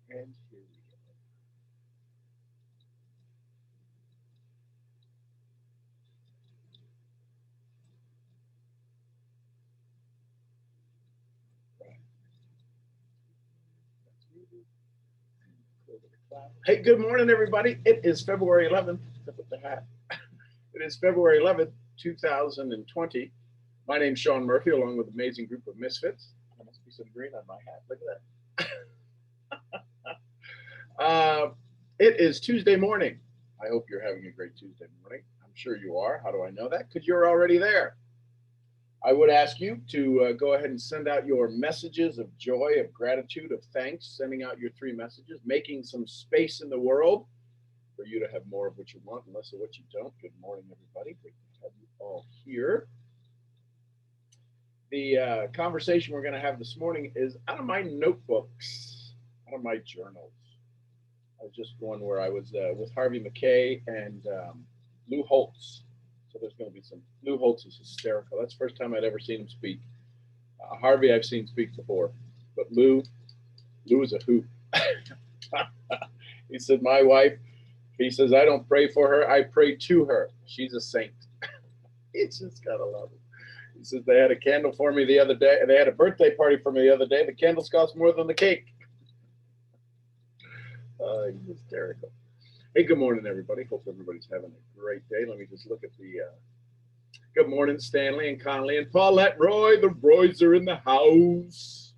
And here we go. Right. That's muted. Hey, good morning, everybody. It is February 11th. With the hat. It is February 11th, 2020. My name's Sean Murphy, along with an amazing group of misfits. There must be some green on my hat. Look at that. It is Tuesday morning. I hope you're having a great Tuesday morning. I'm sure you are. How do I know that? Because you're already there. I would ask you to go ahead and send out your messages of joy, of gratitude, of thanks, sending out your three messages, making some space in the world for you to have more of what you want and less of what you don't. Good morning, everybody. Great to have you all here. The conversation we're going to have this morning is out of my notebooks, out of my journals. I was just one where I was with Harvey McKay and Lou Holtz. So there's going to be some. Lou Holtz is hysterical. That's the first time I'd ever seen him speak. Harvey I've seen speak before, but Lou is a hoot. He said, my wife, he says, I don't pray for her, I pray to her. She's a saint. It's just gotta love it. He says, they had a candle for me the other day. They had a birthday party for me the other day. The candles cost more than the cake. He's hysterical. Hey, good morning, everybody. Hope everybody's having a great day. Let me just look at the. Good morning, Stanley and Conley and Paulette Roy. The Roys are in the house.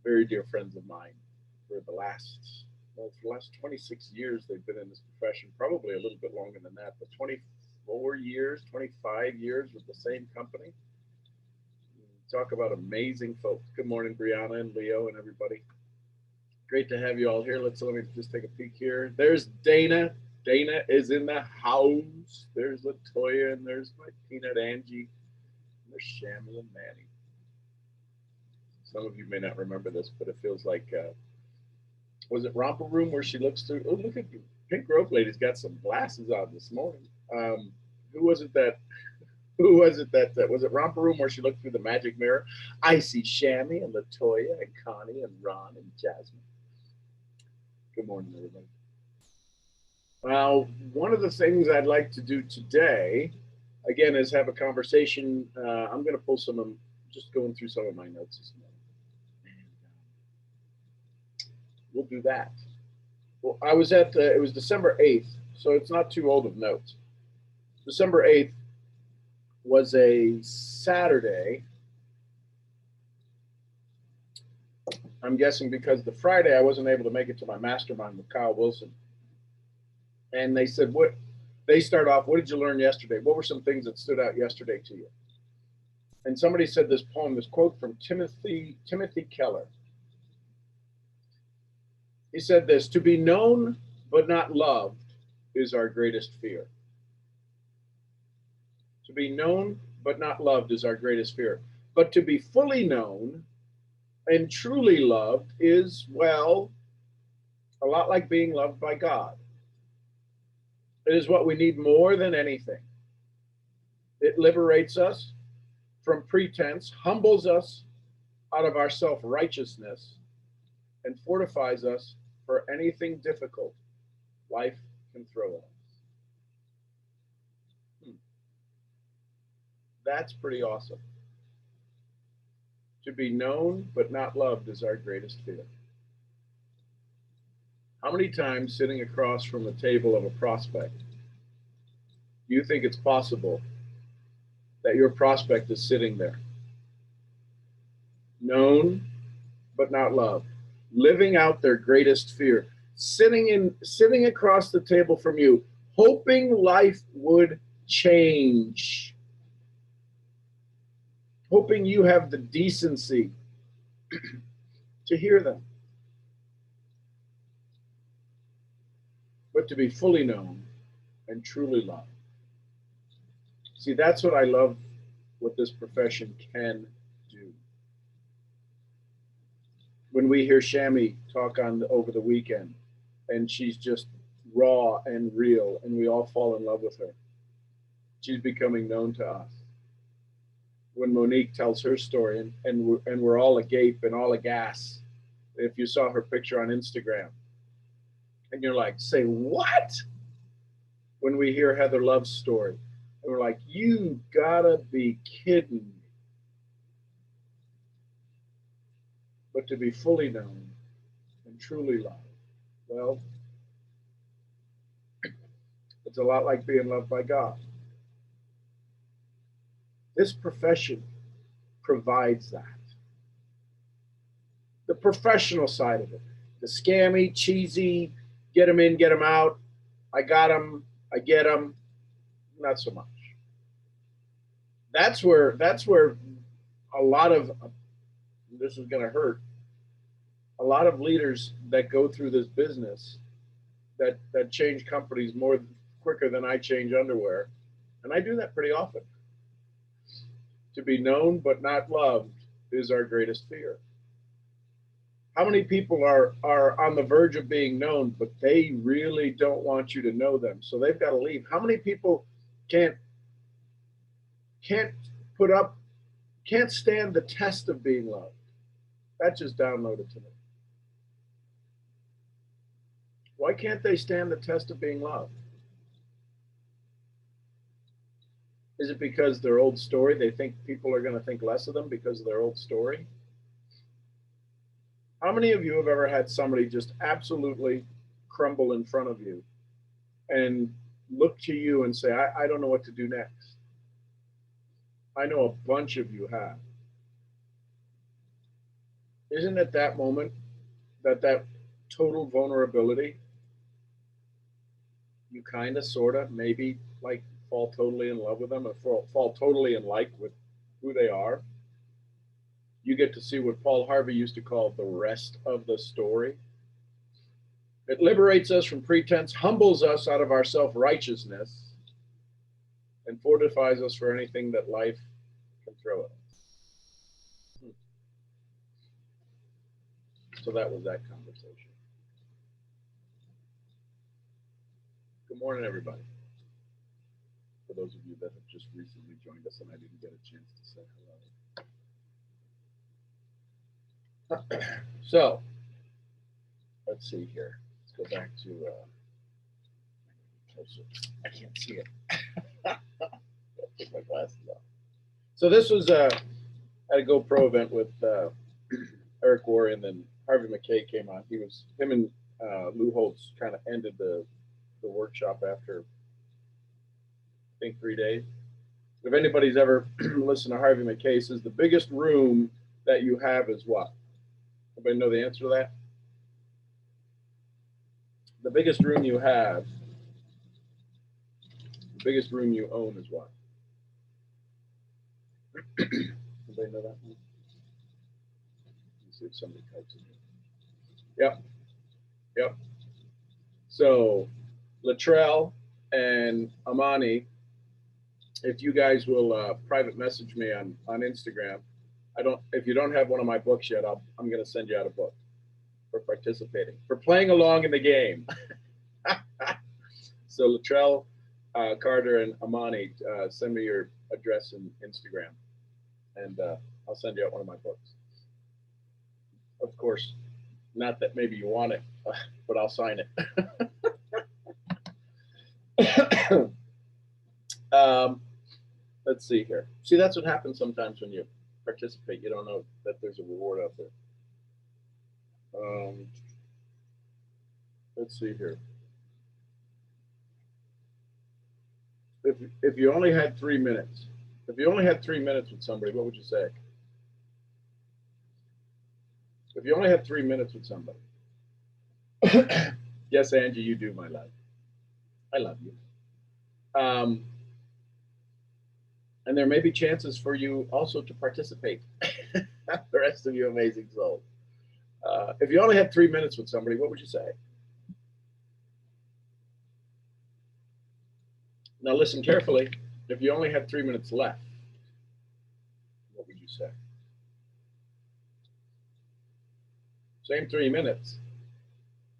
Very dear friends of mine. For the last 26 years, they've been in this profession. Probably a little bit longer than that, but 24 years, 25 years with the same company. Talk about amazing folks. Good morning, Brianna and Leo and everybody. Great to have you all here. Let me just take a peek here. There's Dana. Dana is in the house. There's Latoya and there's my peanut Angie. And there's Shammy and Manny. Some of you may not remember this, but it feels like was it Romper Room where she looks through? Oh, look at you. Pink Rope Lady's got some glasses on this morning. Who was it that? Who was it that was it Romper Room where she looked through the magic mirror? I see Shammy and Latoya and Connie and Ron and Jasmine. Good morning, everybody. Well, one of the things I'd like to do today, again, is have a conversation. I'm going to pull just going through some of my notes this morning. And we'll do that. Well, I was it was December 8th, so it's not too old of notes. December 8th was a Saturday. I'm guessing because the Friday I wasn't able to make it to my mastermind with Kyle Wilson. And they said, they start off, what did you learn yesterday? What were some things that stood out yesterday to you? And somebody said this quote from Timothy Keller. He said this, to be known but not loved is our greatest fear. To be known but not loved is our greatest fear. But to be fully known and truly loved is, well, a lot like being loved by God. It is what we need more than anything. It liberates us from pretense, humbles us out of our self-righteousness, and fortifies us for anything difficult life can throw at us. That's pretty awesome. To be known but not loved is our greatest fear. How many times sitting across from the table of a prospect do you think it's possible that your prospect is sitting there, known but not loved, living out their greatest fear, sitting across the table from you, hoping life would change, hoping you have the decency to hear them, but to be fully known and truly loved. See, that's what I love what this profession can do. When we hear Shammy talk over the weekend, and she's just raw and real, and we all fall in love with her. She's becoming known to us. When Monique tells her story, and we're all agape and all aghast if you saw her picture on Instagram. And you're like, say what? When we hear Heather Love's story. And we're like, you gotta be kidding me. But to be fully known and truly loved, well, it's a lot like being loved by God. This profession provides that. The professional side of it, the scammy, cheesy, get them in, get them out. I got them, I get them. Not so much. That's where a lot of this is going to hurt. A lot of leaders that go through this business that change companies more quicker than I change underwear, and I do that pretty often. To be known but not loved is our greatest fear. How many people are on the verge of being known, but they really don't want you to know them, so they've got to leave? How many people can't put up, can't stand the test of being loved? That just downloaded to me. Why can't they stand the test of being loved? Is it because their old story? They think people are going to think less of them because of their old story? How many of you have ever had somebody just absolutely crumble in front of you and look to you and say, I don't know what to do next? I know a bunch of you have. Isn't it that moment, that total vulnerability, you kind of, sort of, maybe like fall totally in love with them or fall totally in like with who they are? You get to see what Paul Harvey used to call the rest of the story. It liberates us from pretense, humbles us out of our self-righteousness, and fortifies us for anything that life can throw at us. So that was that conversation. Good morning, everybody. For those of you that have just recently joined us and I didn't get a chance to say hello. So, let's see here. Let's go back to closer. I can't see it. Take my glasses off. So this was at a GoPro event with Eric Warren, and Harvey McKay came on. Him and Lou Holtz kind of ended the workshop after, I think, 3 days. If anybody's ever listened to Harvey McKay, says the biggest room that you have is what? Anybody know the answer to that? The biggest room you have, the biggest room you own is what? Anybody know that one? Let's see if somebody types it in. Yep. So Latrell and Amani, if you guys will private message me on Instagram, if you don't have one of my books yet, I'm going to send you out a book for participating, for playing along in the game. So Latrell, Carter, and Amani, send me your address and Instagram, and I'll send you out one of my books. Of course, not that maybe you want it, but I'll sign it. Let's see here. See, that's what happens sometimes when you participate. You don't know that there's a reward out there. Let's see here. If you only had 3 minutes, with somebody, what would you say? If you only had 3 minutes with somebody. Yes, Angie, you do, my love. I love you. And there may be chances for you also to participate. The rest of you amazing souls. If you only had 3 minutes with somebody, what would you say? Now listen carefully. If you only had 3 minutes left, what would you say? Same 3 minutes.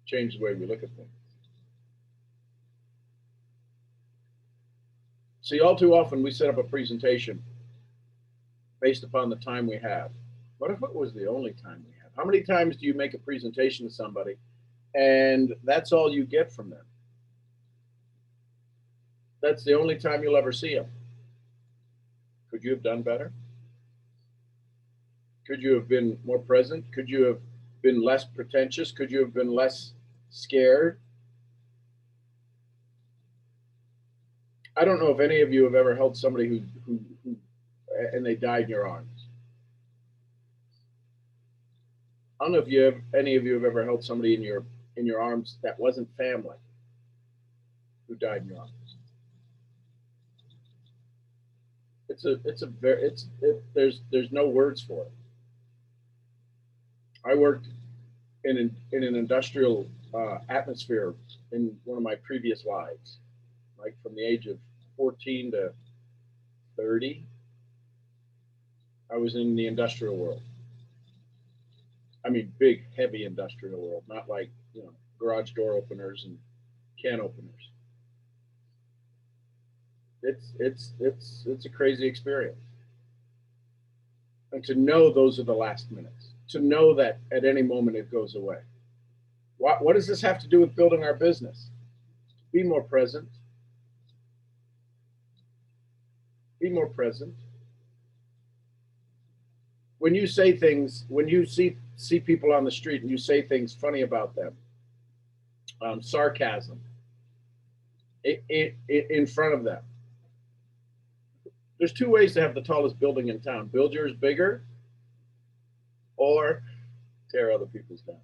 Change the way we look at things. See, all too often we set up a presentation based upon the time we have. What if it was the only time we have? How many times do you make a presentation to somebody and that's all you get from them? That's the only time you'll ever see them. Could you have done better? Could you have been more present? Could you have been less pretentious? Could you have been less scared? I don't know if any of you have ever held somebody who and they died in your arms. I don't know if any of you have ever held somebody in your arms that wasn't family who died in your arms. There's no words for it. I worked in an industrial atmosphere in one of my previous lives, like from the age of 14 to 30. I was in the industrial world. I mean, big, heavy industrial world, not like, garage door openers and can openers. It's a crazy experience. And to know those are the last minutes, to know that at any moment it goes away. What does this have to do with building our business? Be more present. Be more present. When you say things, when you see people on the street and you say things funny about them, sarcasm in front of them. There's two ways to have the tallest building in town. Build yours bigger or tear other people's down.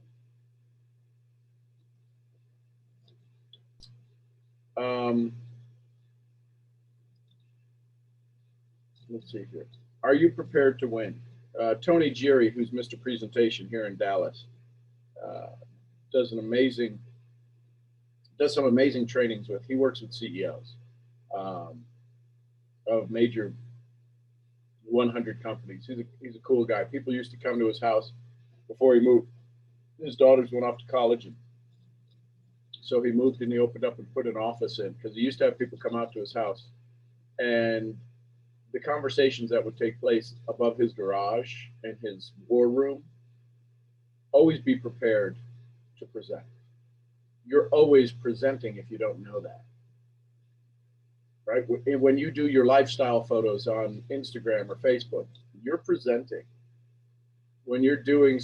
Let's see here. Are you prepared to win? Tony Geary, who's Mr. Presentation here in Dallas, does some amazing trainings with. He works with CEOs of major 100 companies. He's a cool guy. People used to come to his house before he moved. His daughters went off to college, and so he moved and he opened up and put an office in, because he used to have people come out to his house, and the conversations that would take place above his garage and his war room, always be prepared to present. You're always presenting if you don't know that, right? When you do your lifestyle photos on Instagram or Facebook, you're presenting. When you're doing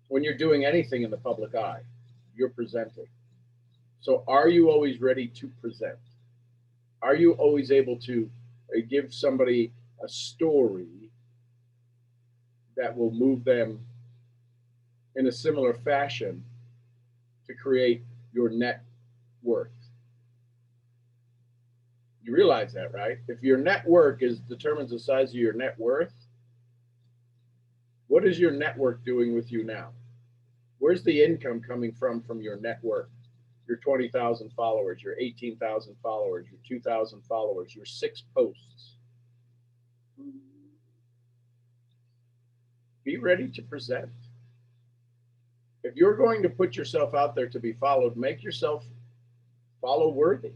when you're doing anything in the public eye, you're presenting. So are you always ready to present? Are you always able to give somebody a story that will move them in a similar fashion to create your net worth? You realize that, right? If your net worth determines the size of your net worth, what is your network doing with you now? Where's the income coming from your network? Your 20,000 followers, your 18,000 followers, your 2,000 followers, your 6 posts. Be ready to present. If you're going to put yourself out there to be followed, make yourself follow worthy.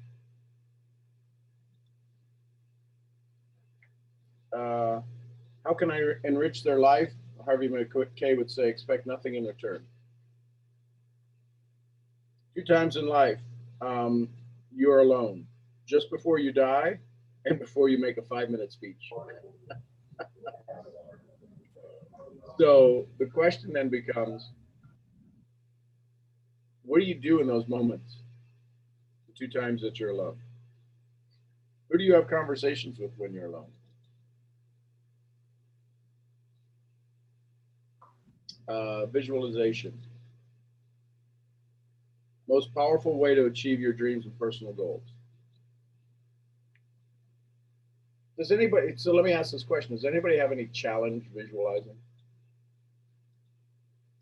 How can I enrich their life? Harvey McKay would say, expect nothing in return. 2 times in life, you're alone. Just before you die and before you make a 5-minute speech. So the question then becomes, what do you do in those moments? The 2 times that you're alone. Who do you have conversations with when you're alone? Visualization. Most powerful way to achieve your dreams and personal goals. Does anybody, so let me ask this question. Does anybody have any challenge visualizing?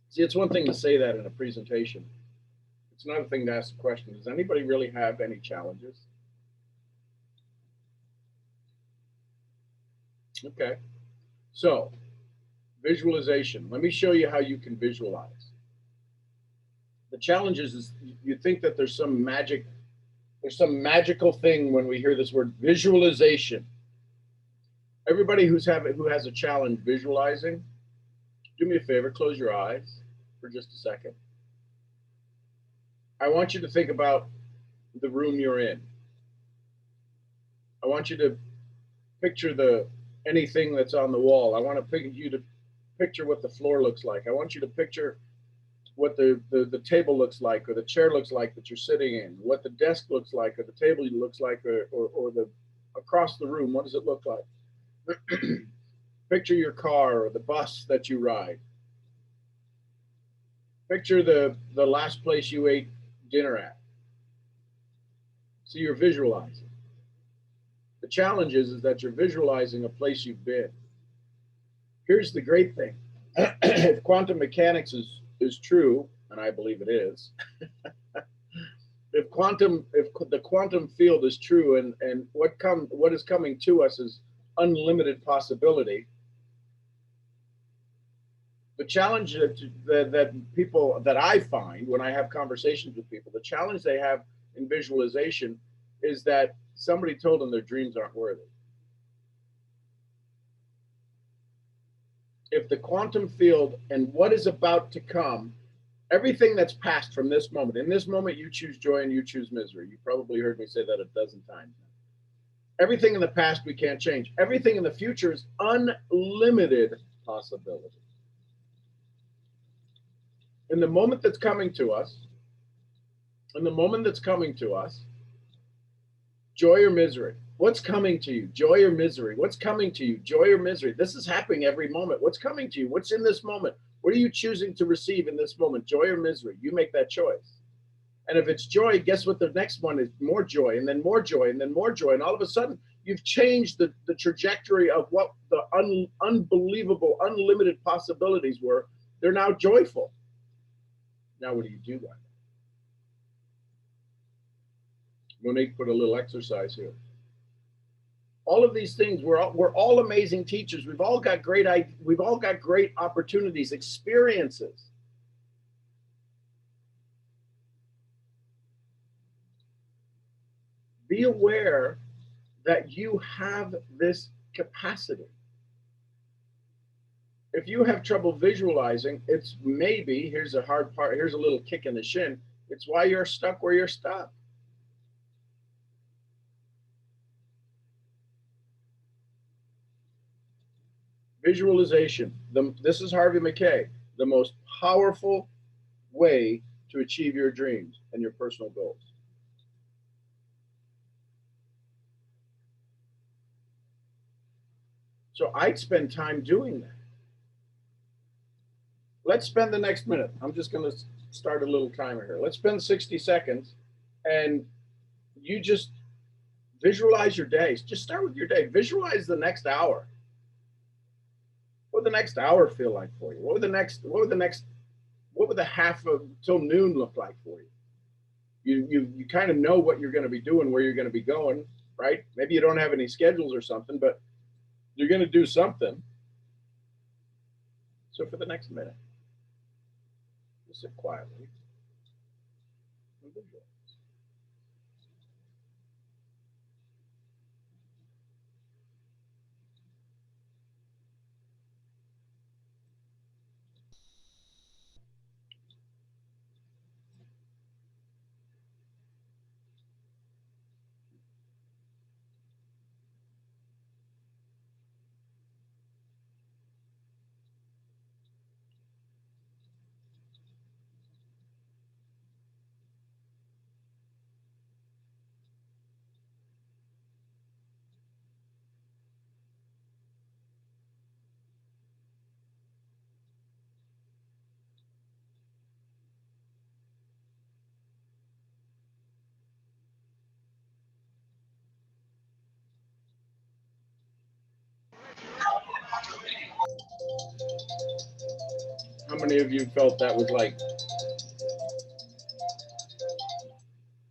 See, it's one thing to say that in a presentation. It's another thing to ask the question. Does anybody really have any challenges? Okay. So, visualization. Let me show you how you can visualize. The challenge is you think that there's some magical thing when we hear this word visualization. Everybody who has a challenge visualizing, Do me a favor, close your eyes for just a second. I want you to think about the room you're in. I want you to picture anything that's on the wall. I want you to picture what the floor looks like. I want you to picture what the table looks like, or the chair looks like that you're sitting in, what the desk looks like, or the table looks like, or the across the room, what does it look like? Picture your car or the bus that you ride. Picture the last place you ate dinner at. So you're visualizing. The challenge is that you're visualizing a place you've been. Here's the great thing. If quantum mechanics is true, and I believe it is, if the quantum field is true, and what is coming to us is unlimited possibility, the challenge that people, that I find when I have conversations with people, the challenge they have in visualization is that somebody told them their dreams aren't worthy. If the quantum field and what is about to come, everything that's passed from this moment, in this moment you choose joy and you choose misery. You probably heard me say that a dozen times now. Everything in the past we can't change. Everything in the future is unlimited possibility. In the moment that's coming to us, joy or misery? What's coming to you? Joy or misery? What's coming to you? Joy or misery? This is happening every moment. What's coming to you? What's in this moment? What are you choosing to receive in this moment? Joy or misery? You make that choice. And if it's joy, guess what the next one is? More joy, and then more joy, and then more joy. And all of a sudden, you've changed the trajectory of what the unbelievable, unlimited possibilities were. They're now joyful. Now, what do you do with it? Monique put a little exercise here. All of these things, we're all amazing teachers. We've all got great opportunities, experiences. Be aware that you have this capacity. If you have trouble visualizing, it's maybe, here's a hard part, here's a little kick in the shin, it's why you're stuck where you're stuck. Visualization. This is Harvey McKay, the most powerful way to achieve your dreams and your personal goals. So I'd spend time doing that. Let's spend the next minute. I'm just going to start a little timer here. Let's spend 60 seconds and you just visualize your days. Just start with your day. Visualize the next hour. What would the next hour feel like for you? What would the half of till noon look like for you? You kind of know what you're going to be doing, where you're going to be going, right? Maybe you don't have any schedules or something, but you're going to do something. So for the next minute, just sit quietly and visualize. How many of you felt that was like?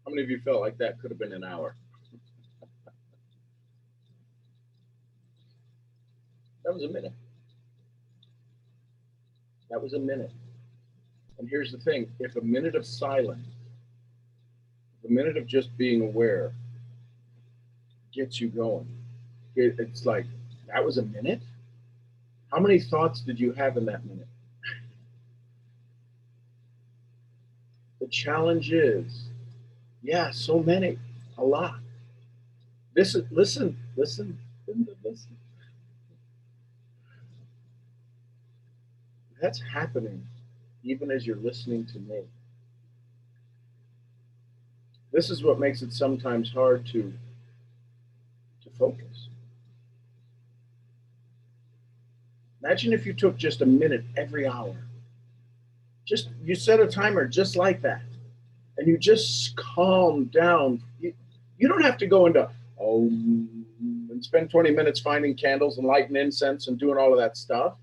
How many of you felt like that could have been an hour? That was a minute. That was a minute. And here's the thing: if a minute of silence, a minute of just being aware, gets you going, it's like, that was a minute. How many thoughts did you have in that minute? The challenge is, yeah, so many, a lot. Listen. That's happening even as you're listening to me. This is what makes it sometimes hard to focus. Imagine if you took just a minute every hour. Just you set a timer just like that, and you just calm down. You don't have to go into and spend 20 minutes finding candles and lighting incense and doing all of that stuff.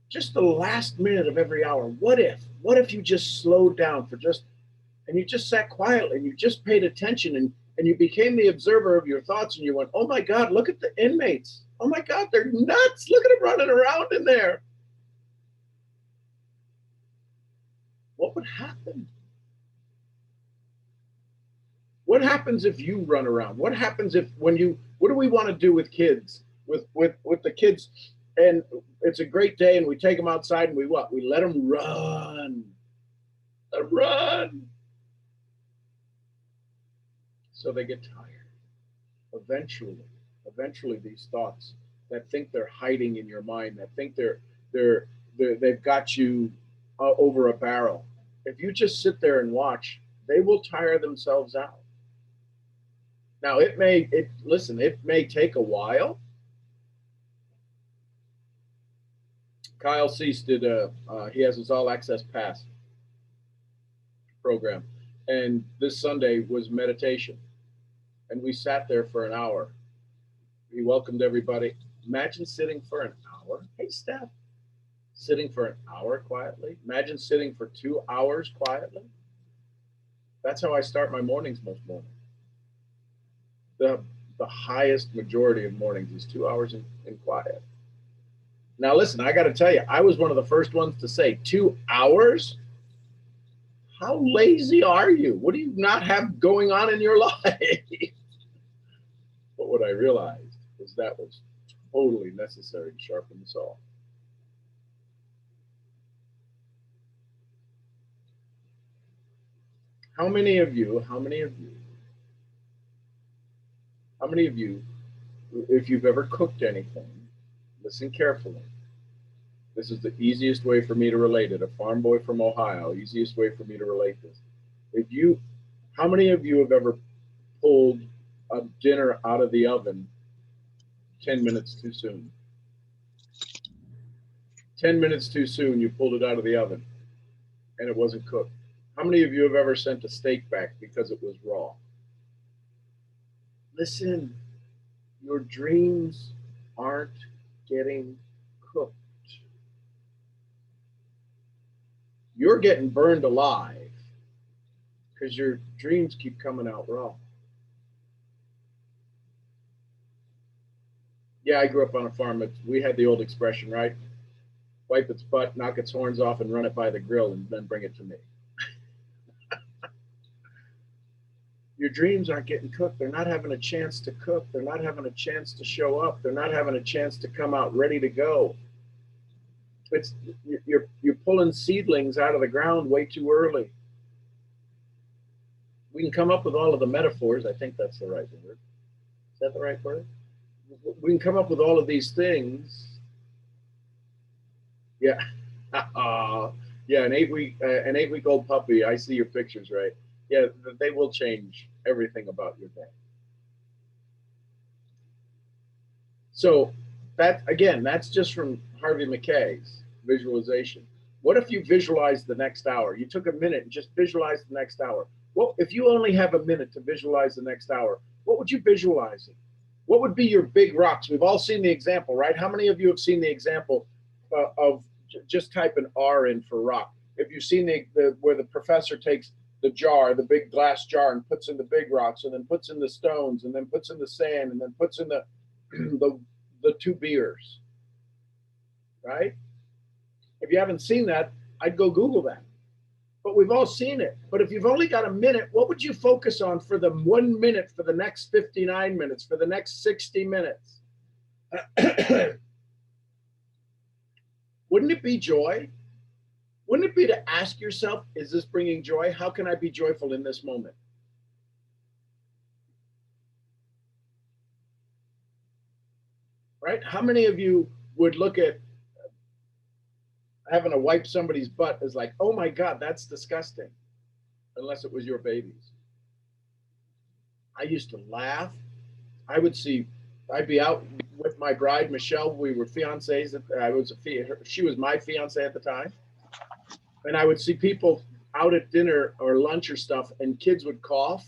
Just the last minute of every hour. What if you just slowed down and you just sat quietly and you just paid attention and you became the observer of your thoughts and you went, oh my God, look at the inmates. Oh my God, they're nuts. Look at them running around in there. What would happen? What happens if you run around? What happens if what do we want to do with kids? With the kids, and it's a great day and we take them outside and we let them run. Let them run. So they get tired. Eventually these thoughts that think they're hiding in your mind, that think they've got you over a barrel. If you just sit there and watch, they will tire themselves out. Now it may take a while. Kyle Cease he has his all access pass program, and this Sunday was meditation, and we sat there for an hour. He welcomed everybody. Imagine sitting for an hour. Hey, Steph. Sitting for an hour quietly. Imagine sitting for 2 hours quietly. That's how I start my mornings most mornings. The highest majority of mornings is 2 hours in quiet. Now, listen, I got to tell you, I was one of the first ones to say 2 hours? How lazy are you? What do you not have going on in your life? But what I realized was that was totally necessary to sharpen the saw. How many of you, if you've ever cooked anything, listen carefully. This is the easiest way for me to relate it. A farm boy from Ohio, easiest way for me to relate this. How many of you have ever pulled a dinner out of the oven 10 minutes too soon? 10 minutes too soon, you pulled it out of the oven and it wasn't cooked. How many of you have ever sent a steak back because it was raw? Listen, your dreams aren't getting cooked. You're getting burned alive because your dreams keep coming out raw. Yeah, I grew up on a farm. We had the old expression, right? Wipe its butt, knock its horns off, and run it by the grill, and then bring it to me. Your dreams aren't getting cooked. They're not having a chance to cook. They're not having a chance to show up. They're not having a chance to come out ready to go. You're pulling seedlings out of the ground way too early. We can come up with all of the metaphors. I think that's the right word. Is that the right word? We can come up with all of these things. Yeah. Yeah, an 8-week-old puppy. I see your pictures, right? Yeah, they will change everything about your day. So that's just from Harvey Mackay's visualization. What if you visualize the next hour? You took a minute and just visualize the next hour. Well, if you only have a minute to visualize the next hour, what would you visualize? What would be your big rocks? We've all seen the example, right? How many of you have seen the example of just type an R in for rock? If you've seen where the professor takes the jar, the big glass jar, and puts in the big rocks, and then puts in the stones, and then puts in the sand, and then puts in the the 2 beers, right? If you haven't seen that, I'd go Google that. But we've all seen it. But if you've only got a minute, what would you focus on for the 1 minute, for the next 59 minutes, for the next 60 minutes? Wouldn't it be joy? Wouldn't it be to ask yourself, is this bringing joy? How can I be joyful in this moment? Right? How many of you would look at having to wipe somebody's butt as like, oh my God, that's disgusting, unless it was your baby's? I used to laugh. I would see, I'd be out with my bride, Michelle. We were fiancés. She was my fiance at the time. And I would see people out at dinner or lunch or stuff, and kids would cough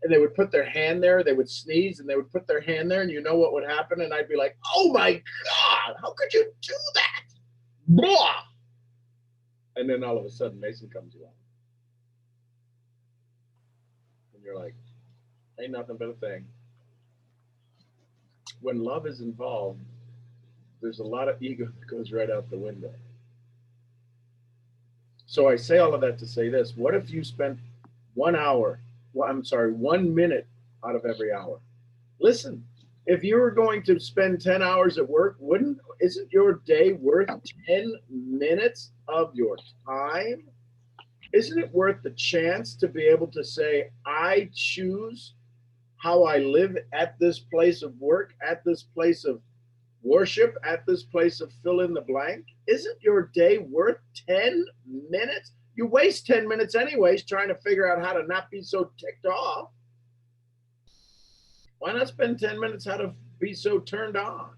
and they would put their hand there, they would sneeze and they would put their hand there, and you know what would happen? And I'd be like, oh my God, how could you do that? Blah! And then all of a sudden, Mason comes along. And you're like, ain't nothing but a thing. When love is involved, there's a lot of ego that goes right out the window. So I say all of that to say this. What if you spent 1 minute out of every hour? Listen, if you were going to spend 10 hours at work, isn't your day worth 10 minutes of your time? Isn't it worth the chance to be able to say, I choose how I live at this place of work, at this place of worship, at this place of fill in the blank? Isn't your day worth 10 minutes? You waste 10 minutes anyways trying to figure out how to not be so ticked off. Why not spend 10 minutes how to be so turned on?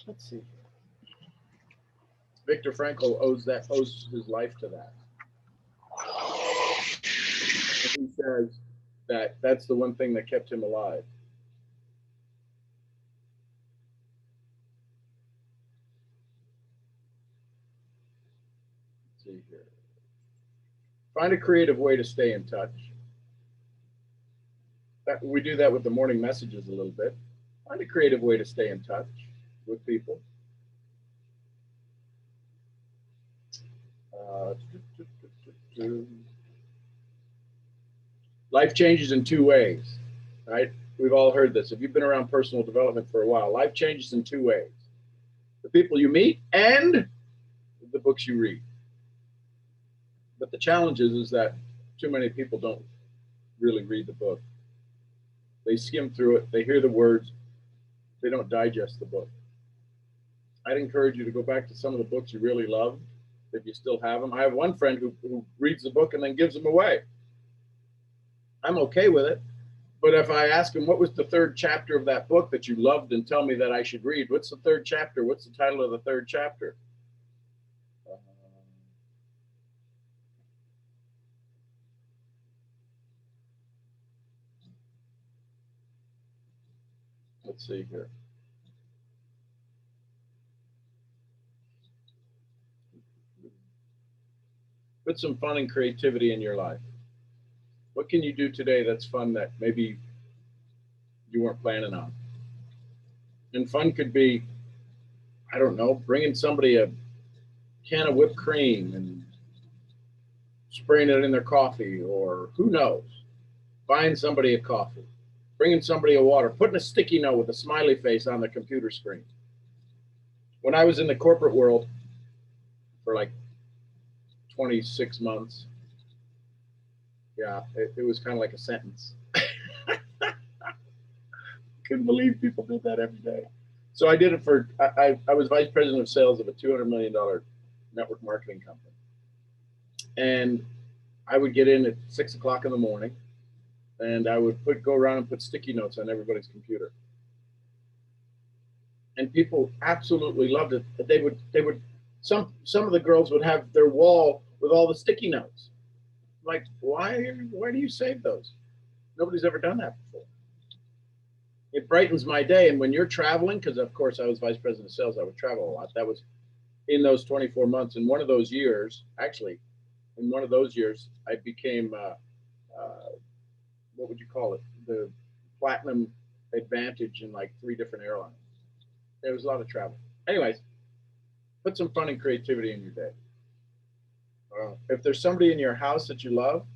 Let's see. Viktor Frankl owes his life to that. And he says that that's the one thing that kept him alive. Let's see here. Find a creative way to stay in touch. We do that with the morning messages a little bit. Find a creative way to stay in touch with people. Life changes in two ways, right? We've all heard this. If you've been around personal development for a while, life changes in two ways: the people you meet and the books you read. But the challenge is that too many people don't really read the book. They skim through it, they hear the words, they don't digest the book. I'd encourage you to go back to some of the books you really loved, if you still have them. I have one friend who reads the book and then gives them away. I'm okay with it. But if I ask him, what was the third chapter of that book that you loved and tell me that I should read? What's the third chapter? What's the title of the third chapter? Let's see here. Put some fun and creativity in your life. What can you do today that's fun that maybe you weren't planning on? And fun could be, I don't know, bringing somebody a can of whipped cream and spraying it in their coffee, or who knows, buying somebody a coffee, bringing somebody a water, putting a sticky note with a smiley face on the computer screen. When I was in the corporate world for like 26 months, yeah, it was kind of like a sentence. Couldn't believe people did that every day. So I did it for, I was vice president of sales of a $200 million network marketing company. And I would get in at 6 o'clock in the morning, and I would go around and put sticky notes on everybody's computer. And people absolutely loved it. Some of the girls would have their wall with all the sticky notes. Like, why do you save those? Nobody's ever done that before. It brightens my day. And when you're traveling, because of course I was vice president of sales, I would travel a lot. That was in those 24 months. In one of those years, actually, I became, what would you call it? The platinum advantage in like 3 different airlines. There was a lot of travel. Anyways, put some fun and creativity in your day. If there's somebody in your house that you love,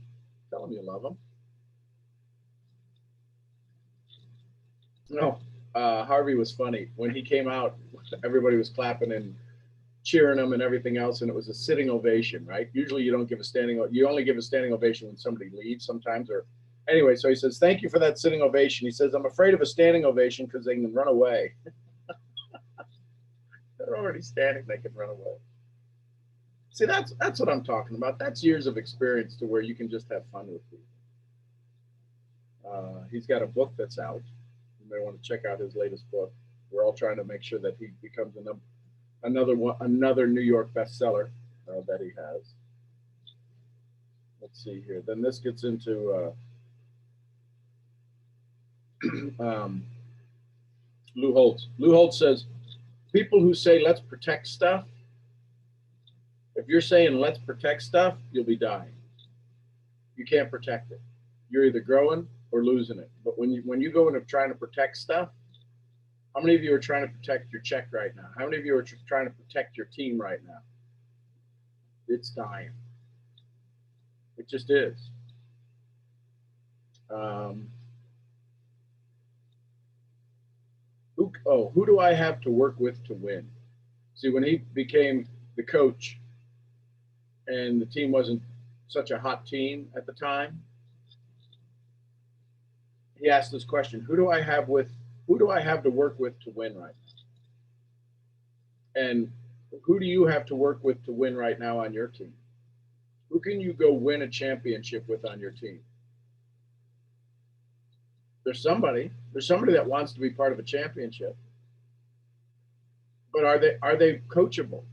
tell them you love them. No, Harvey was funny. When he came out, everybody was clapping and cheering him and everything else, and it was a sitting ovation, right? Usually you don't give a standing, you only give a standing ovation when somebody leaves sometimes, or anyway. So he says, "Thank you for that sitting ovation." He says, "I'm afraid of a standing ovation because they can run away. They're already standing; they can run away." See, that's what I'm talking about. That's years of experience to where you can just have fun with people. He's got a book that's out. You may want to check out his latest book. We're all trying to make sure that he becomes another one, another New York bestseller that he has. Let's see here. Then this gets into um, Lou Holtz. Lou Holtz says, people who say let's protect stuff, if you're saying let's protect stuff, you'll be dying. You can't protect it. You're either growing or losing it. But when you go into trying to protect stuff, how many of you are trying to protect your check right now? How many of you are trying to protect your team right now? It's dying. It just is. Um, who do I have to work with to win? See, when he became the coach and the team wasn't such a hot team at the time, he asked this question: who do I have to work with to win right now? And who do you have to work with to win right now on your team? Who can you go win a championship with on your team? There's somebody that wants to be part of a championship, but are they coachable?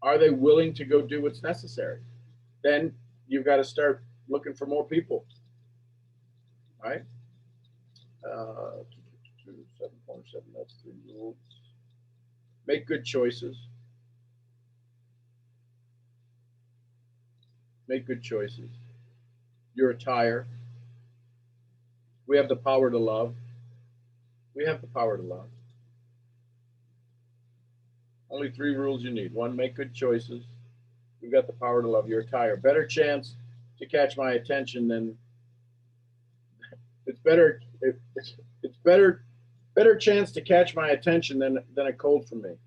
Are they willing to go do what's necessary? Then you've got to start looking for more people, right? 7.7, that's 3 rules. Make good choices. Make good choices. Your attire. We have the power to love. We have the power to love. Only 3 rules you need. One, make good choices. We've got the power to love. Your attire. Better chance to catch my attention than it's better. It's better chance to catch my attention than a cold from me.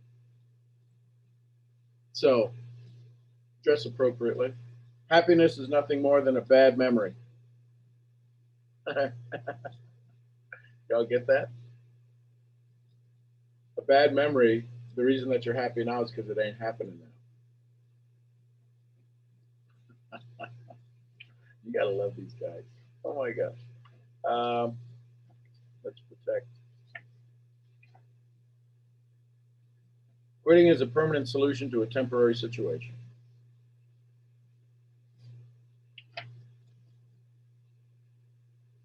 So dress appropriately. Happiness is nothing more than a bad memory. Y'all get that? A bad memory. The reason that you're happy now is because it ain't happening now. You gotta love these guys. Oh my gosh. Um, let's protect. Quitting is a permanent solution to a temporary situation.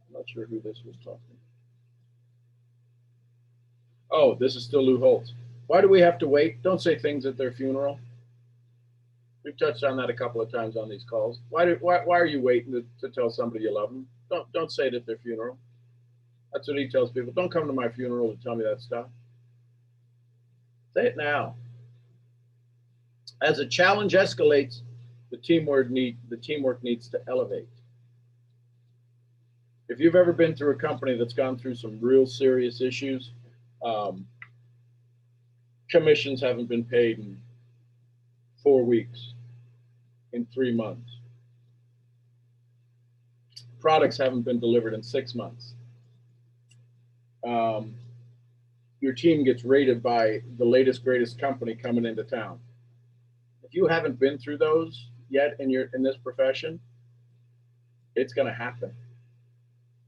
I'm not sure who this was talking. Oh, this is still Lou Holtz. Why do we have to wait? Don't say things at their funeral. We've touched on that a couple of times on these calls. Why are you waiting to tell somebody you love them? Don't say it at their funeral. That's what he tells people. Don't come to my funeral to tell me that stuff. Say it now. As a challenge escalates, the teamwork needs to elevate. If you've ever been through a company that's gone through some real serious issues, um, commissions haven't been paid in 4 weeks, in 3 months. Products haven't been delivered in 6 months. Um, your team gets rated by the latest greatest company coming into town. If you haven't been through those yet in this profession, it's going to happen.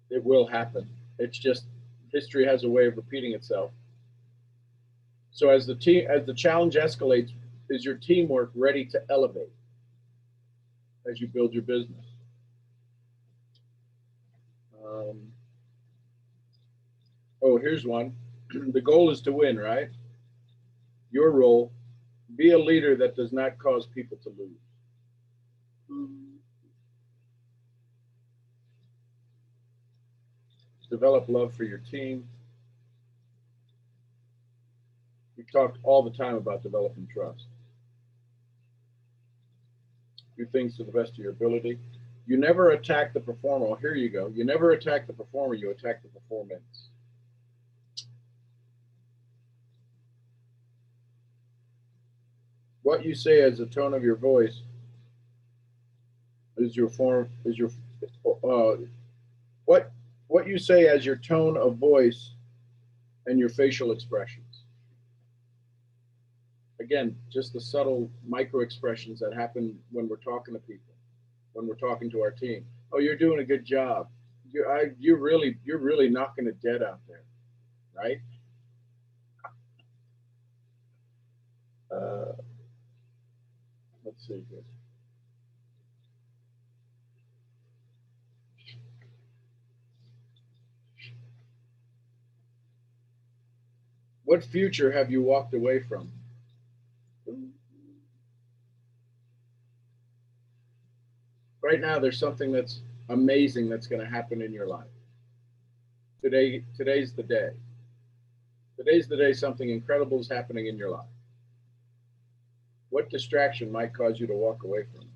It will happen. It's just history has a way of repeating itself. So as the challenge escalates, is your teamwork ready to elevate as you build your business? Um, oh, here's one. The goal is to win, right? Your role: be a leader that does not cause people to lose. Develop love for your team. We talked all the time about developing trust. Do things to the best of your ability. You never attack the performer. Well, here you go. You never attack the performer, you attack the performance. What you say as the tone of your voice is your form, is your, uh, what, what you say as your tone of voice and your facial expressions. Again, just the subtle micro expressions that happen when we're talking to people, when we're talking to our team. Oh, you're doing a good job. You're really knocking it dead out there, right? Uh, let's see here. What future have you walked away from? Right now, there's something that's amazing that's going to happen in your life. Today's the day. Today's the day something incredible is happening in your life. What distraction might cause you to walk away from it?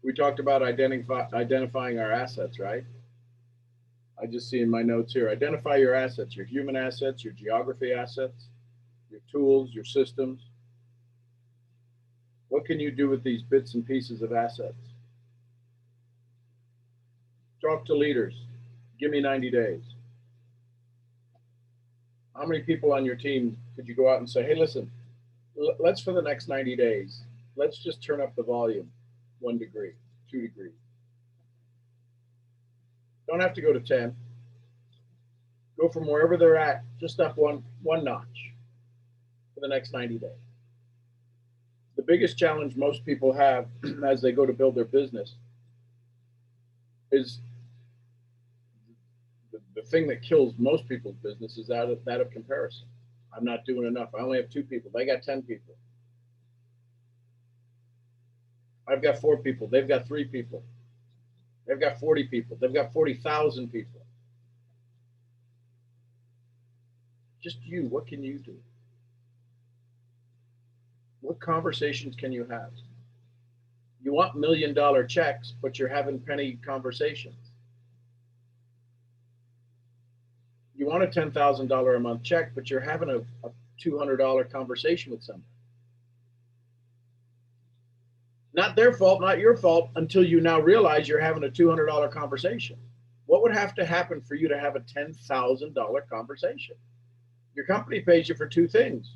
We talked about identifying our assets, right? I just see in my notes here, identify your assets, your human assets, your geography assets, your tools, your systems. What can you do with these bits and pieces of assets? Talk to leaders. Give me 90 days. How many people on your team could you go out and say, hey, listen, let's for the next 90 days, let's just turn up the volume 1 degree, 2 degrees. Don't have to go to 10. Go from wherever they're at, just up one notch for the next 90 days. The biggest challenge most people have as they go to build their business is the thing that kills most people's business is that of comparison. I'm not doing enough. I only have 2 people. They got 10 people. I've got 4 people. They've got 3 people. They've got 40 people. They've got 40,000 people. Just you. What can you do? What conversations can you have? You want $1 million checks, but you're having penny conversations. You want a $10,000 a month check, but you're having a $200 conversation with somebody. Not their fault, not your fault, until you now realize you're having a $200 conversation. What would have to happen for you to have a $10,000 conversation? Your company pays you for 2 things.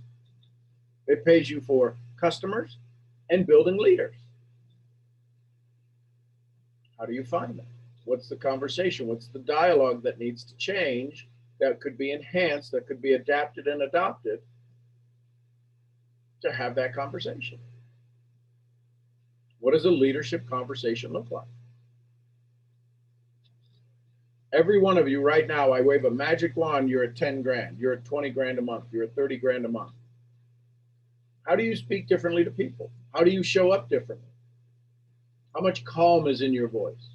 It pays you for customers and building leaders. How do you find them? What's the conversation? What's the dialogue that needs to change, that could be enhanced, that could be adapted and adopted to have that conversation? What does a leadership conversation look like? Every one of you right now, I wave a magic wand, you're at 10 grand, you're at 20 grand a month, you're at 30 grand a month. How do you speak differently to people? How do you show up differently? How much calm is in your voice?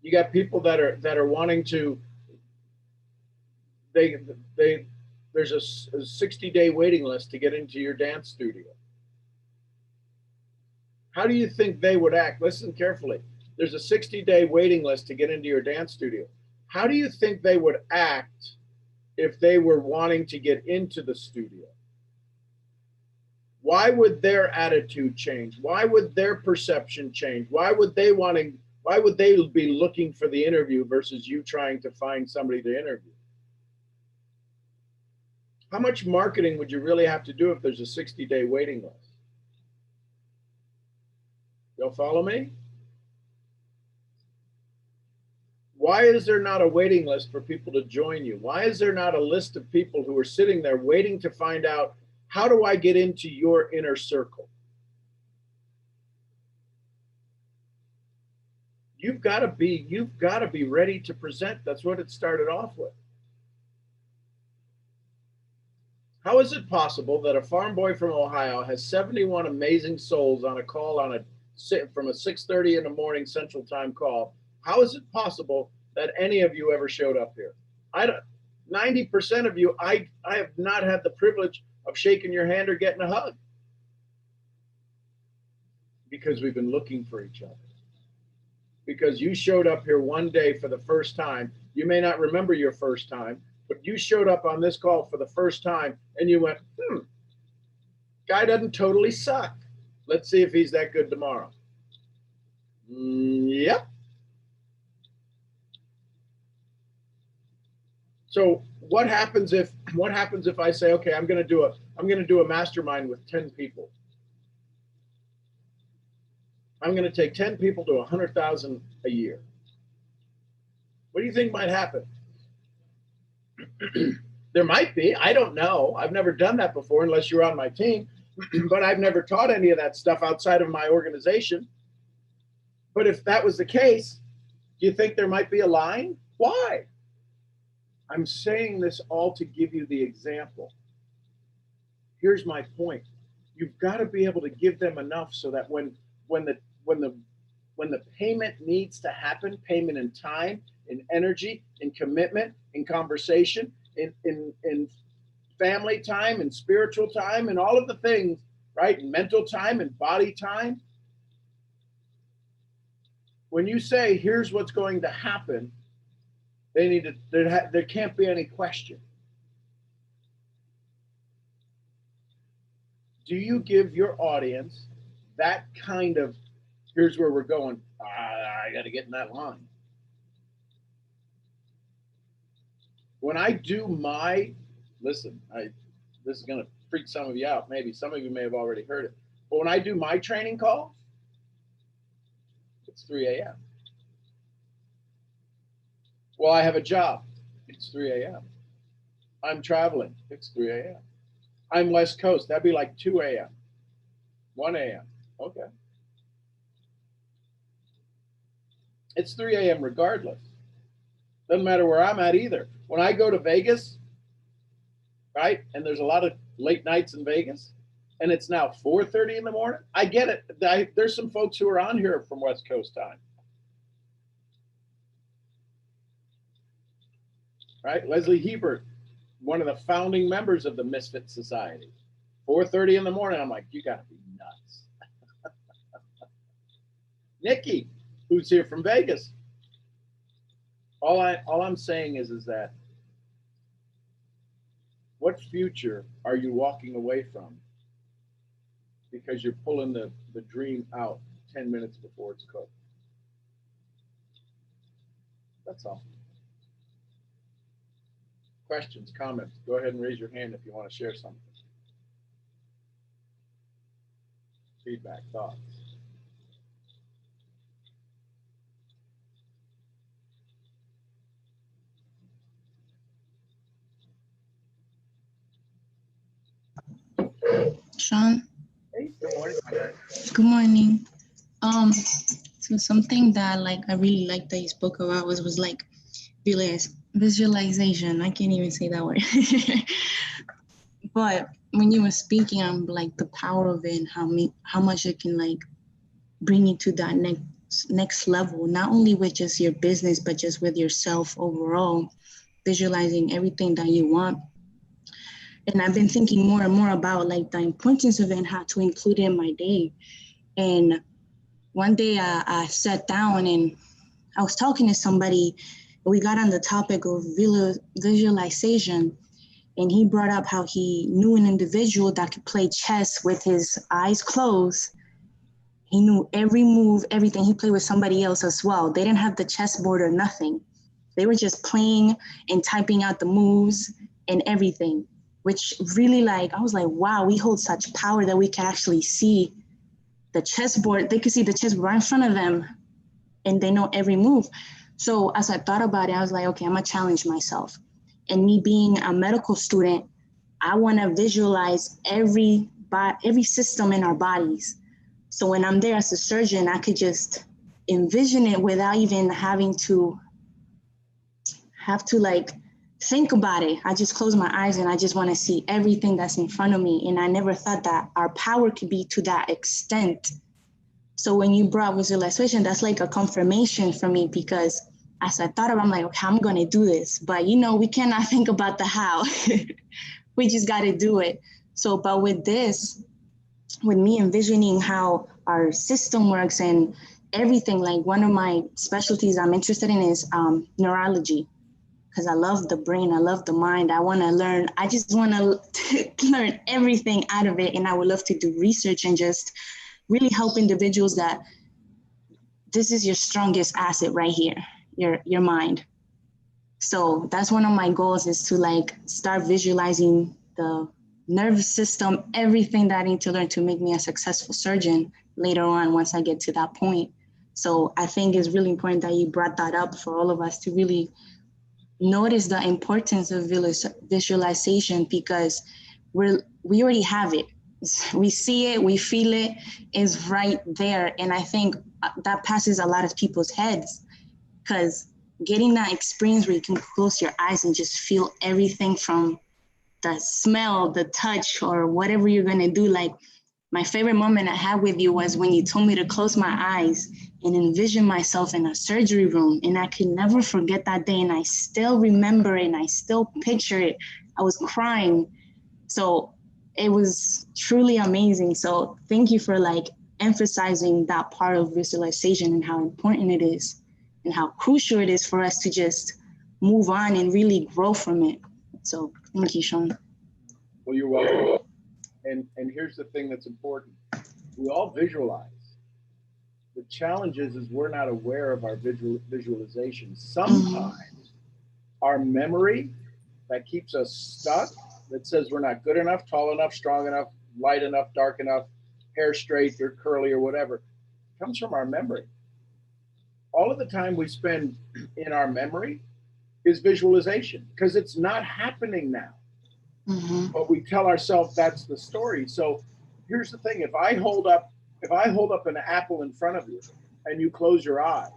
You got people that are wanting to, there's a 60-day waiting list to get into your dance studio. How do you think they would act? Listen carefully. There's a 60-day waiting list to get into your dance studio. How do you think they would act if they were wanting to get into the studio? Why would their attitude change? Why would their perception change? Why would they be looking for the interview versus you trying to find somebody to interview? How much marketing would you really have to do if there's a 60-day waiting list? You'll follow me? Why is there not a waiting list for people to join you? Why is there not a list of people who are sitting there waiting to find out, how do I get into your inner circle? You've got to be ready to present. That's what it started off with. How is it possible that a farm boy from Ohio has 71 amazing souls on a call from a 6:30 in the morning Central Time call? How is it possible that any of you ever showed up here? 90% of you, I have not had the privilege of shaking your hand or getting a hug, because we've been looking for each other. because you showed up here one day for the first time. You may not remember your first time, but you showed up on this call for the first time and you went, guy doesn't totally suck. Let's see if he's that good tomorrow. Yep. So what happens if I say, okay, I'm going to do a mastermind with 10 people. I'm going to take 10 people to 100,000 a year. What do you think might happen? There might be. I don't know. I've never done that before unless you're on my team, but I've never taught any of that stuff outside of my organization. But if that was the case, do you think there might be a line? Why? I'm saying this all to give you the example. Here's my point. You've got to be able to give them enough so that when the payment needs to happen, payment in time, in energy, in commitment, in conversation, in family time, in spiritual time, and all of the things, right? In mental time and body time. When you say, here's what's going to happen, there can't be any question. Do you give your audience that kind of, here's where we're going, I got to get in that line. When I do this is going to freak some of you out. Maybe some of you may have already heard it. But when I do my training calls, it's 3 a.m. Well, I have a job. It's 3 a.m. I'm traveling. It's 3 a.m. I'm West Coast. That'd be like 2 a.m. 1 a.m. Okay. It's 3 a.m. regardless. Doesn't matter where I'm at either. When I go to Vegas, right, and there's a lot of late nights in Vegas, and it's now 4:30 in the morning, I get it. There's some folks who are on here from West Coast time. Right? Leslie Hebert, one of the founding members of the Misfit Society. 4:30 in the morning, I'm like, you got to be nuts. Nikki, who's here from Vegas. All I'm saying is that what future are you walking away from because you're pulling the dream out 10 minutes before it's cooked? That's all. Questions, comments, go ahead and raise your hand if you want to share something. Feedback, thoughts. Sean. Hey, good morning. Good morning. So something that I really liked that you spoke about was like visualization. I can't even say that word. But when you were speaking, I'm like the power of it and how much it can like bring you to that next level, not only with just your business, but just with yourself overall, visualizing everything that you want. And I've been thinking more and more about like the importance of it and how to include it in my day. And one day I sat down and I was talking to somebody. We got on the topic of visualization. And he brought up how he knew an individual that could play chess with his eyes closed. He knew every move, everything. He played with somebody else as well. They didn't have the chessboard or nothing. They were just playing and typing out the moves and everything, which really I was like, wow, we hold such power that we can actually see the chessboard. They could see the chessboard right in front of them and they know every move. So as I thought about it, I was like, okay, I'm gonna challenge myself. And me being a medical student, I want to visualize every system in our bodies. So when I'm there as a surgeon, I could just envision it without even having to think about it. I just close my eyes and I just want to see everything that's in front of me. And I never thought that our power could be to that extent. So when you brought visualization, that's like a confirmation for me, because as I thought about it, I'm like, okay, I'm going to do this. But, we cannot think about the how. We just got to do it. So, but with this, with me envisioning how our system works and everything. Like one of my specialties I'm interested in is neurology, because I love the brain, I love the mind. I just want to learn everything out of it. And I would love to do research and just really help individuals that this is your strongest asset right here, your mind. So that's one of my goals, is to like start visualizing the nervous system, everything that I need to learn to make me a successful surgeon later on once I get to that point. So I think it's really important that you brought that up for all of us to really notice the importance of visualization, because we already have it. We see it, we feel it, is right there. And I think that passes a lot of people's heads, because getting that experience where you can close your eyes and just feel everything from the smell, the touch, or whatever you're going to do. Like my favorite moment I had with you was when you told me to close my eyes and envision myself in a surgery room. And I could never forget that day. And I still remember it and I still picture it. I was crying. So it was truly amazing. So thank you for like emphasizing that part of visualization and how important it is and how crucial it is for us to just move on and really grow from it. So thank you, Sean. Well, you're welcome. And here's the thing that's important. We all visualize. The challenge is we're not aware of our visualization. Sometimes our memory that keeps us stuck, that says we're not good enough, tall enough, strong enough, light enough, dark enough, hair straight or curly or whatever, comes from our memory. All of the time we spend in our memory is visualization, because it's not happening now. But we tell ourselves that's the story. So here's the thing: if I hold up an apple in front of you and you close your eyes,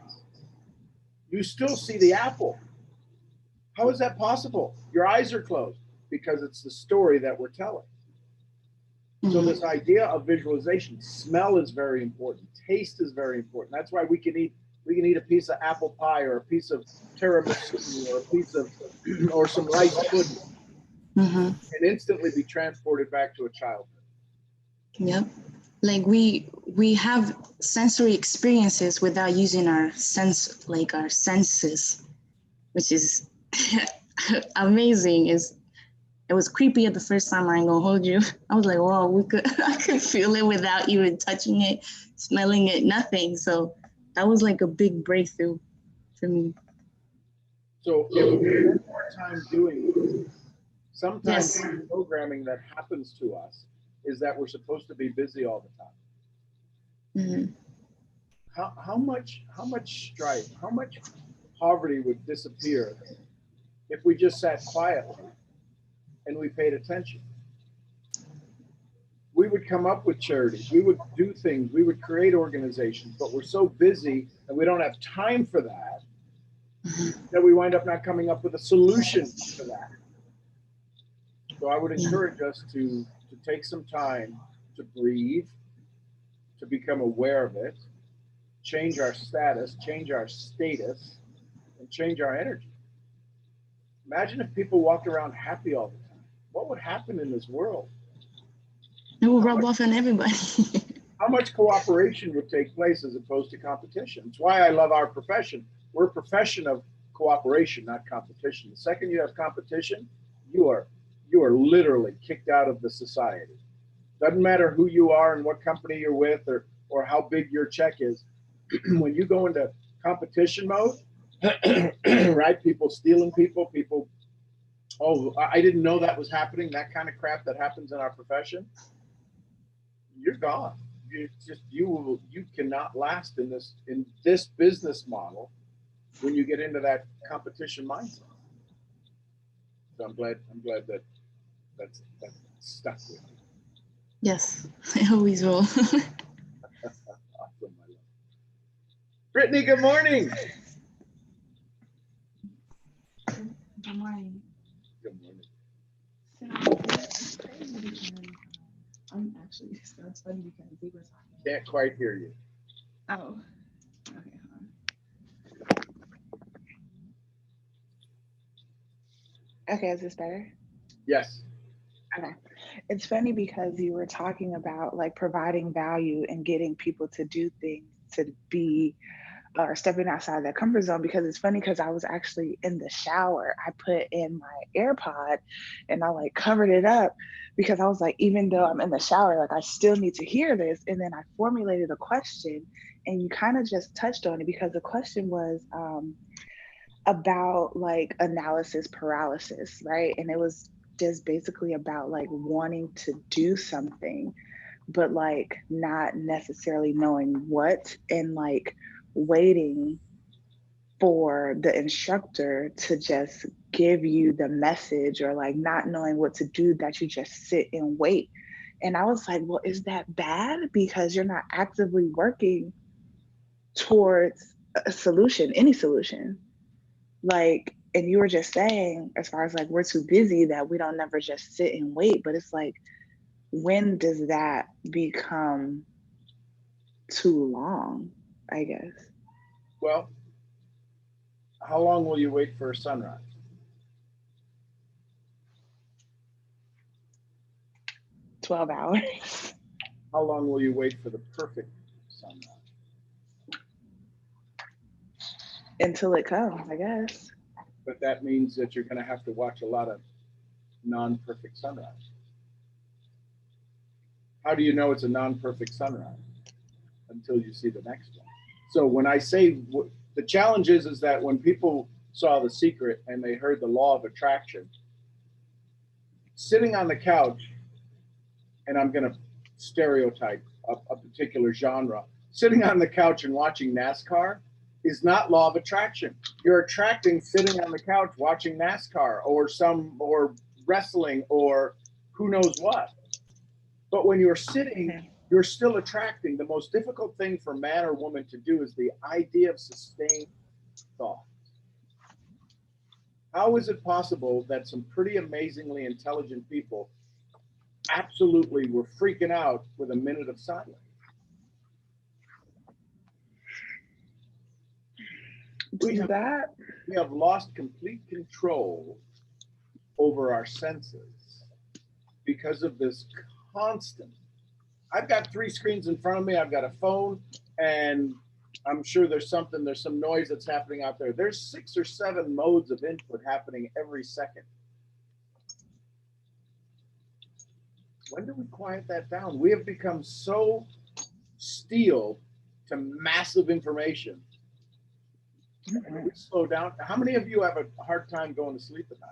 you still see the apple. How is that possible? Your eyes are closed, because it's the story that we're telling. So this idea of visualization, smell is very important. Taste is very important. That's why we can eat a piece of apple pie or a piece of tiramisu or a piece of or some rice pudding and instantly be transported back to a childhood. Yep. Like we have sensory experiences without using our senses, which is amazing. It was creepy at the first time. I ain't gonna hold you. I was like, whoa, I could feel it without even touching it, smelling it, nothing. So that was like a big breakthrough for me. So if we spend more time doing this, sometimes Yes. the programming that happens to us is that we're supposed to be busy all the time. How much strife, how much poverty would disappear if we just sat quietly and we paid attention? We would come up with charities, we would do things, we would create organizations, but we're so busy and we don't have time for that, that we wind up not coming up with a solution for that. So I would encourage us to take some time to breathe, to become aware of it, change our status, change our status, and change our energy. Imagine if people walked around happy all the time. What would happen in this world? It will rub off on everybody. How much cooperation would take place as opposed to competition? It's why I love our profession. We're a profession of cooperation, not competition. The second you have competition, you are literally kicked out of the society. Doesn't matter who you are and what company you're with or how big your check is. When you go into competition mode, right? People stealing people, oh, I didn't know that was happening. That kind of crap that happens in our profession. You're gone. You cannot last in this business model when you get into that competition mindset. So I'm glad that's stuck with you. Yes, I always will. Awesome, my love. Brittany, good morning. Good morning. Good morning. So I'm actually, so it's funny because we were talking. Can't quite hear you. Oh, okay. Okay, is this better? Yes. Okay. It's funny because you were talking about like providing value and getting people to do things to be or stepping outside their comfort zone. Because it's funny because I was actually in the shower. I put in my AirPod and I like covered it up because I was like, even though I'm in the shower, like I still need to hear this. And then I formulated a question and you kind of just touched on it because the question was about like analysis paralysis, right? And it was just basically about like wanting to do something but like not necessarily knowing what and like waiting for the instructor to just give you the message or like not knowing what to do that you just sit and wait. And I was like, well, is that bad? Because you're not actively working towards a solution, any solution. Like, and you were just saying, as far as like we're too busy that we don't never just sit and wait, but it's like, when does that become too long, I guess? Well, how long will you wait for a sunrise? 12 hours How long will you wait for the perfect sunrise? until it comes, I guess. But that means that you're going to have to watch a lot of non-perfect sunrise. How do you know it's a non-perfect sunrise? Until you see the next one. So when I say the challenge is that when people saw The Secret and they heard the law of attraction, sitting on the couch, and I'm going to stereotype a particular genre, sitting on the couch and watching NASCAR is not law of attraction. You're attracting sitting on the couch watching NASCAR or wrestling or who knows what. But when you're sitting, you're still attracting. The most difficult thing for man or woman to do is the idea of sustained thought. How is it possible that some pretty amazingly intelligent people absolutely were freaking out with a minute of silence? We have lost complete control over our senses because of this constant. I've got 3 screens in front of me. I've got a phone, and I'm sure there's some noise that's happening out there. There's 6 or 7 modes of input happening every second. When do we quiet that down? We have become so steeled to massive information. When we slow down, how many of you have a hard time going to sleep at night?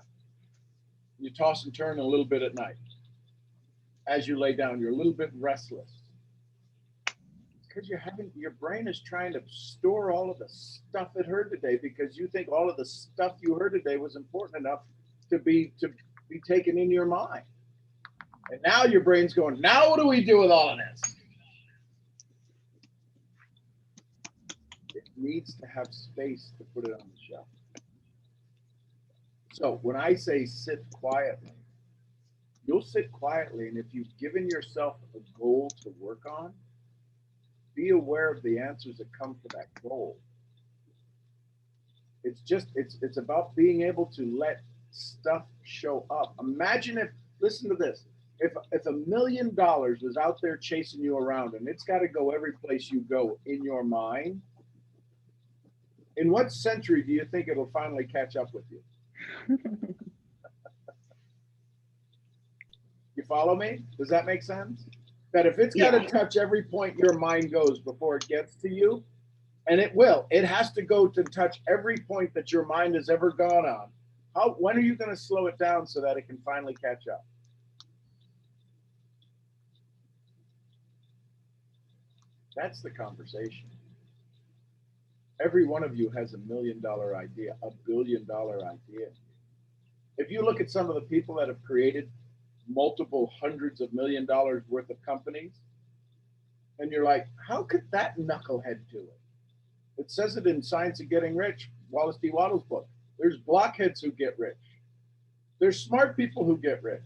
You toss and turn a little bit at night. As you lay down, you're a little bit restless. Because your brain is trying to store all of the stuff it heard today because you think all of the stuff you heard today was important enough to be taken in your mind. And now your brain's going, now what do we do with all of this? It needs to have space to put it on the shelf. So when I say sit quietly, you'll sit quietly, and if you've given yourself a goal to work on, be aware of the answers that come to that goal. It's about being able to let stuff show up. Imagine listen to this, if $1 million was out there chasing you around and it's got to go every place you go in your mind, in what century do you think it'll finally catch up with you? You follow me? Does that make sense? That if it's got to touch every point your mind goes before it gets to you, and it has to go to touch every point that your mind has ever gone on. When are you going to slow it down so that it can finally catch up? That's the conversation. Every one of you has $1 million idea, $1 billion idea. If you look at some of the people that have created multiple hundreds of $1 million worth of companies, and you're like, how could that knucklehead do it? It says it in Science of Getting Rich, Wallace D. Wattles' book. There's blockheads who get rich. There's smart people who get rich.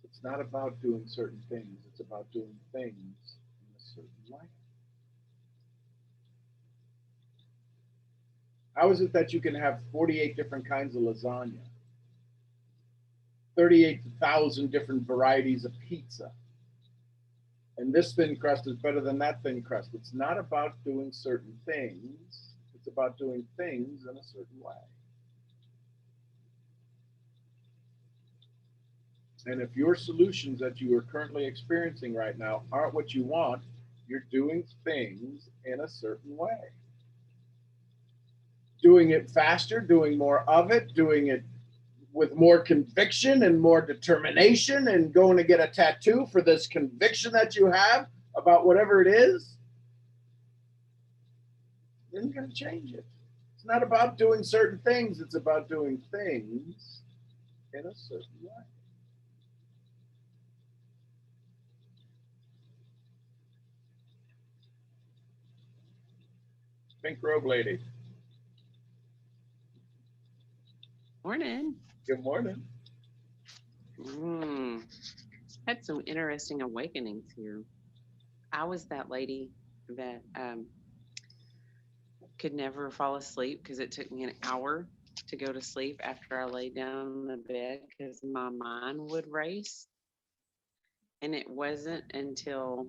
It's not about doing certain things. It's about doing things in a certain way. How is it that you can have 48 different kinds of lasagna? 38,000 different varieties of pizza. And this thin crust is better than that thin crust. It's not about doing certain things. It's about doing things in a certain way. And if your solutions that you are currently experiencing right now aren't what you want, you're doing things in a certain way. Doing it faster, doing more of it, doing it with more conviction and more determination, and going to get a tattoo for this conviction that you have about whatever it is, then you're going to change it. It's not about doing certain things. It's about doing things in a certain way. Pink robe lady. Morning. Good morning. Had some interesting awakenings here. I was that lady that could never fall asleep because it took me an hour to go to sleep after I laid down on the bed because my mind would race. And it wasn't until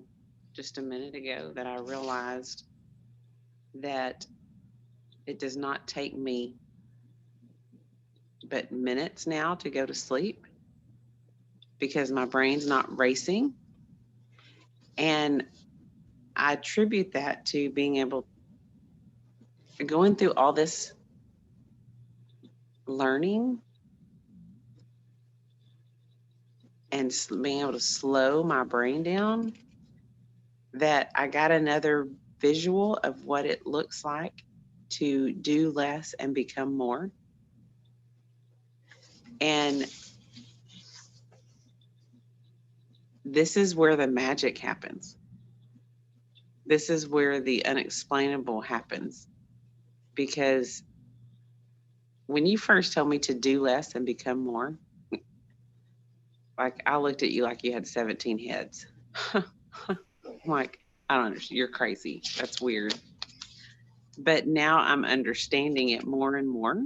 just a minute ago that I realized that it does not take me but minutes now to go to sleep because my brain's not racing. And I attribute that to being able, going through all this learning and being able to slow my brain down, that I got another visual of what it looks like to do less and become more. And this is where the magic happens. This is where the unexplainable happens. Because when you first told me to do less and become more, like I looked at you like you had 17 heads. I'm like, I don't understand. You're crazy. That's weird. But now I'm understanding it more and more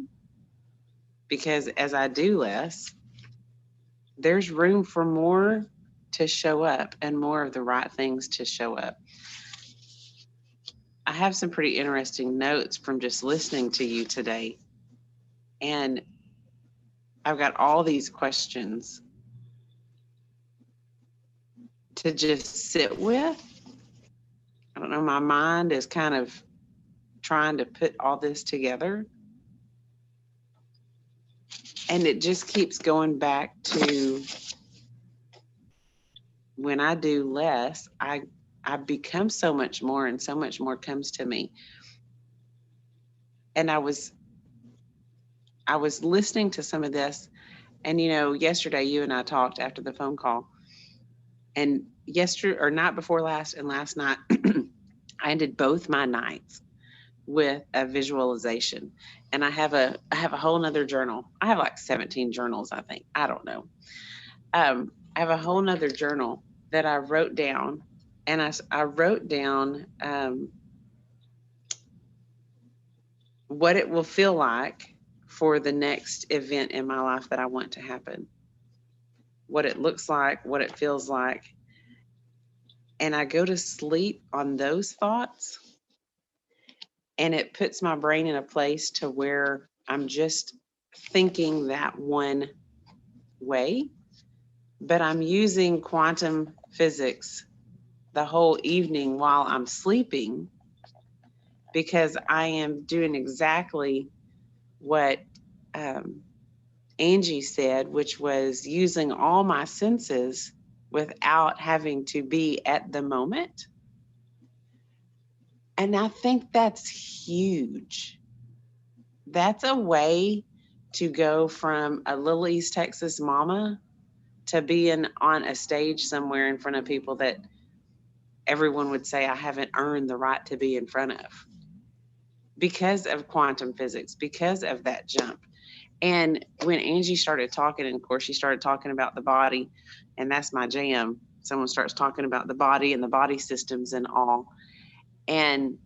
because as I do less, there's room for more to show up and more of the right things to show up. I have some pretty interesting notes from just listening to you today. And I've got all these questions to just sit with. I don't know, my mind is kind of trying to put all this together. And it just keeps going back to when I do less, I become so much more and so much more comes to me. And I was listening to some of this, and yesterday you and I talked after the phone call, and yesterday or night before last and last night, I ended both my nights with a visualization. And I have a whole nother journal. I have like 17 journals, I think. I don't know. I have a whole nother journal that I wrote down, and I wrote down what it will feel like for the next event in my life that I want to happen, what it looks like, what it feels like. And I go to sleep on those thoughts, and it puts my brain in a place to where I'm just thinking that one way, but I'm using quantum physics the whole evening while I'm sleeping because I am doing exactly what Angie said, which was using all my senses without having to be at the moment. And I think that's huge. That's a way to go from a little East Texas mama to being on a stage somewhere in front of people that everyone would say I haven't earned the right to be in front of because of quantum physics, because of that jump. And when Angie started talking, and of course she started talking about the body, and that's my jam. Someone starts talking about the body and the body systems and all. And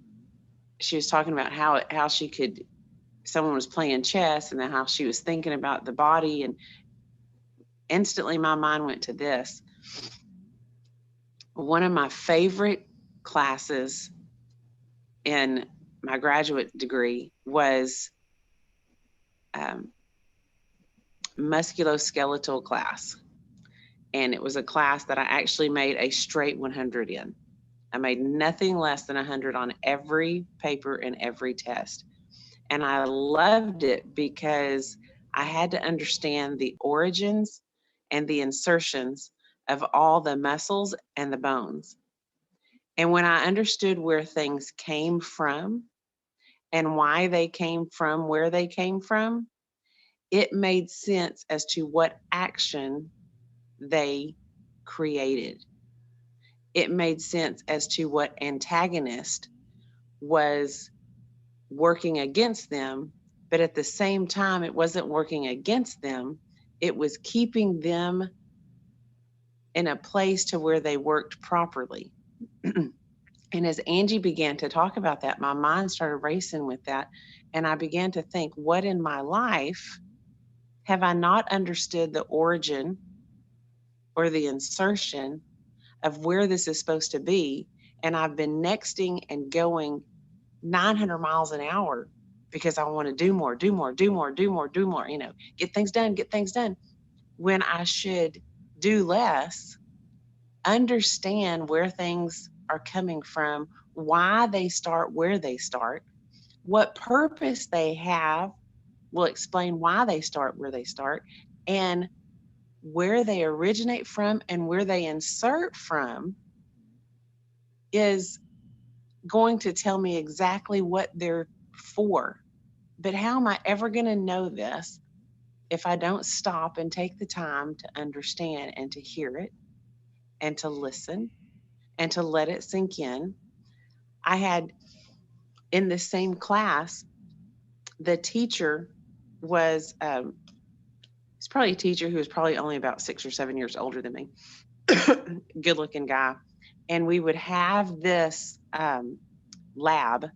she was talking about how she could, someone was playing chess and then how she was thinking about the body. And instantly my mind went to this. One of my favorite classes in my graduate degree was musculoskeletal class. And it was a class that I actually made a straight 100 in. I made nothing less than 100 on every paper and every test. And I loved it because I had to understand the origins and the insertions of all the muscles and the bones. And when I understood where things came from and why they came from where they came from, it made sense as to what action they created. It made sense as to what antagonist was working against them, but at the same time, it wasn't working against them. It was keeping them in a place to where they worked properly. And as Angie began to talk about that, my mind started racing with that. And I began to think, what in my life have I not understood the origin or the insertion of where this is supposed to be? And I've been nexting and going 900 miles an hour because I want to do more, do more, do more, do more, do more, get things done, when I should do less, understand where things are coming from, why they start where they start, what purpose they have, will explain why they start where they start, and where they originate from and where they insert from is going to tell me exactly what they're for. But how am I ever going to know this if I don't stop and take the time to understand and to hear it and to listen and to let it sink in? I had in the same class, the teacher was, he's probably a teacher who was probably only about 6 or 7 years older than me, good looking guy. And we would have this lab,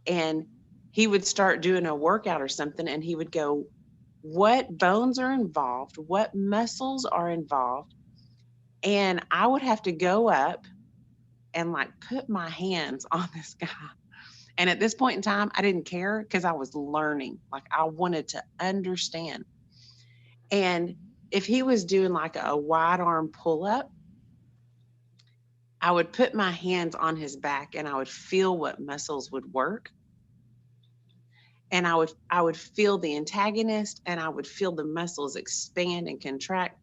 and he would start doing a workout or something, and he would go, what bones are involved, what muscles are involved. And I would have to go up and like put my hands on this guy. And at this point in time, I didn't care because I was learning. Like I wanted to understand. And if he was doing like a wide arm pull up, I would put my hands on his back and I would feel what muscles would work. And I would feel the antagonist, and I would feel the muscles expand and contract.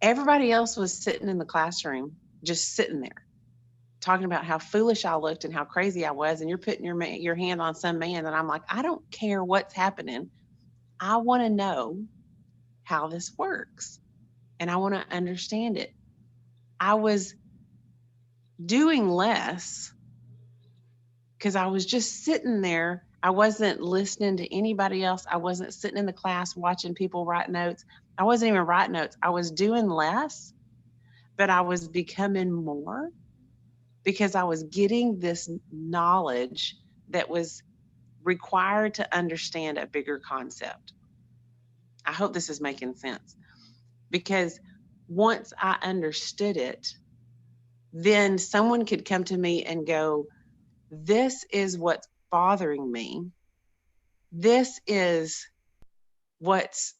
Everybody else was sitting in the classroom, just sitting there, talking about how foolish I looked and how crazy I was. And you're putting your hand on some man, and I'm like, I don't care what's happening. I want to know how this works, and I want to understand it. I was doing less because I was just sitting there. I wasn't listening to anybody else. I wasn't sitting in the class watching people write notes. I wasn't even writing notes. I was doing less, but I was becoming more because I was getting this knowledge that was required to understand a bigger concept. I hope this is making sense, because once I understood it, then someone could come to me and go, this is what's bothering me. This is what's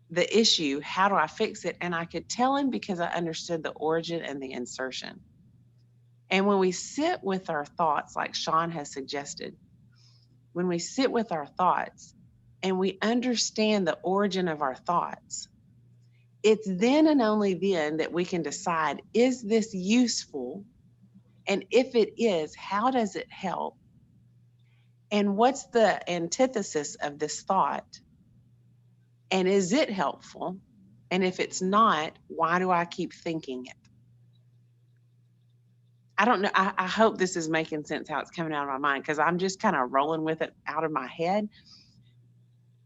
the issue. How do I fix it? And I could tell him because I understood the origin and the insertion. And when we sit with our thoughts, like Sean has suggested, when we sit with our thoughts and we understand the origin of our thoughts, it's then and only then that we can decide, is this useful? And if it is, how does it help? And what's the antithesis of this thought? And is it helpful? And if it's not, why do I keep thinking it? I don't know. I hope this is making sense how it's coming out of my mind, because I'm just kind of rolling with it out of my head,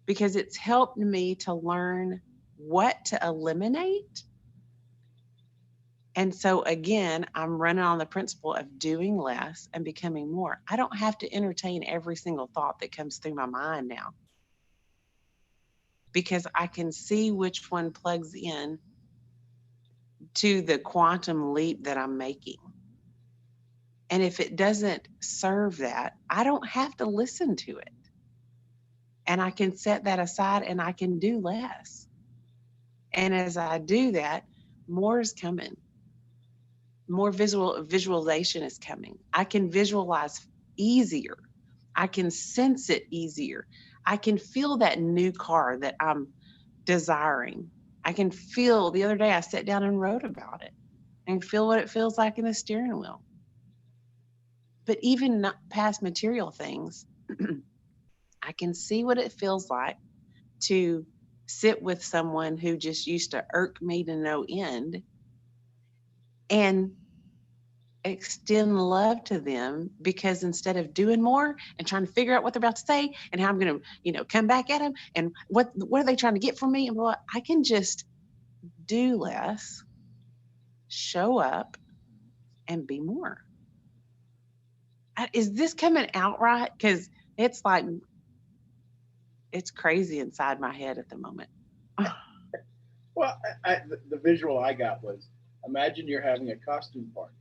because it's helped me to learn what to eliminate. And so again, I'm running on the principle of doing less and becoming more. I don't have to entertain every single thought that comes through my mind now, because I can see which one plugs in to the quantum leap that I'm making. And if it doesn't serve that, I don't have to listen to it. And I can set that aside and I can do less. And as I do that, more is coming. More visualization is coming. I can visualize easier. I can sense it easier. I can feel that new car that I'm desiring. I can feel, the other day I sat down and wrote about it and feel what it feels like in the steering wheel. But even not past material things, I can see what it feels like to sit with someone who just used to irk me to no end and extend love to them, because instead of doing more and trying to figure out what they're about to say and how I'm going to, come back at them and what are they trying to get from me, and what, I can just do less, show up, and be more. Is this coming out right? Because it's like, it's crazy inside my head at the moment. Well, the visual I got was, imagine you're having a costume party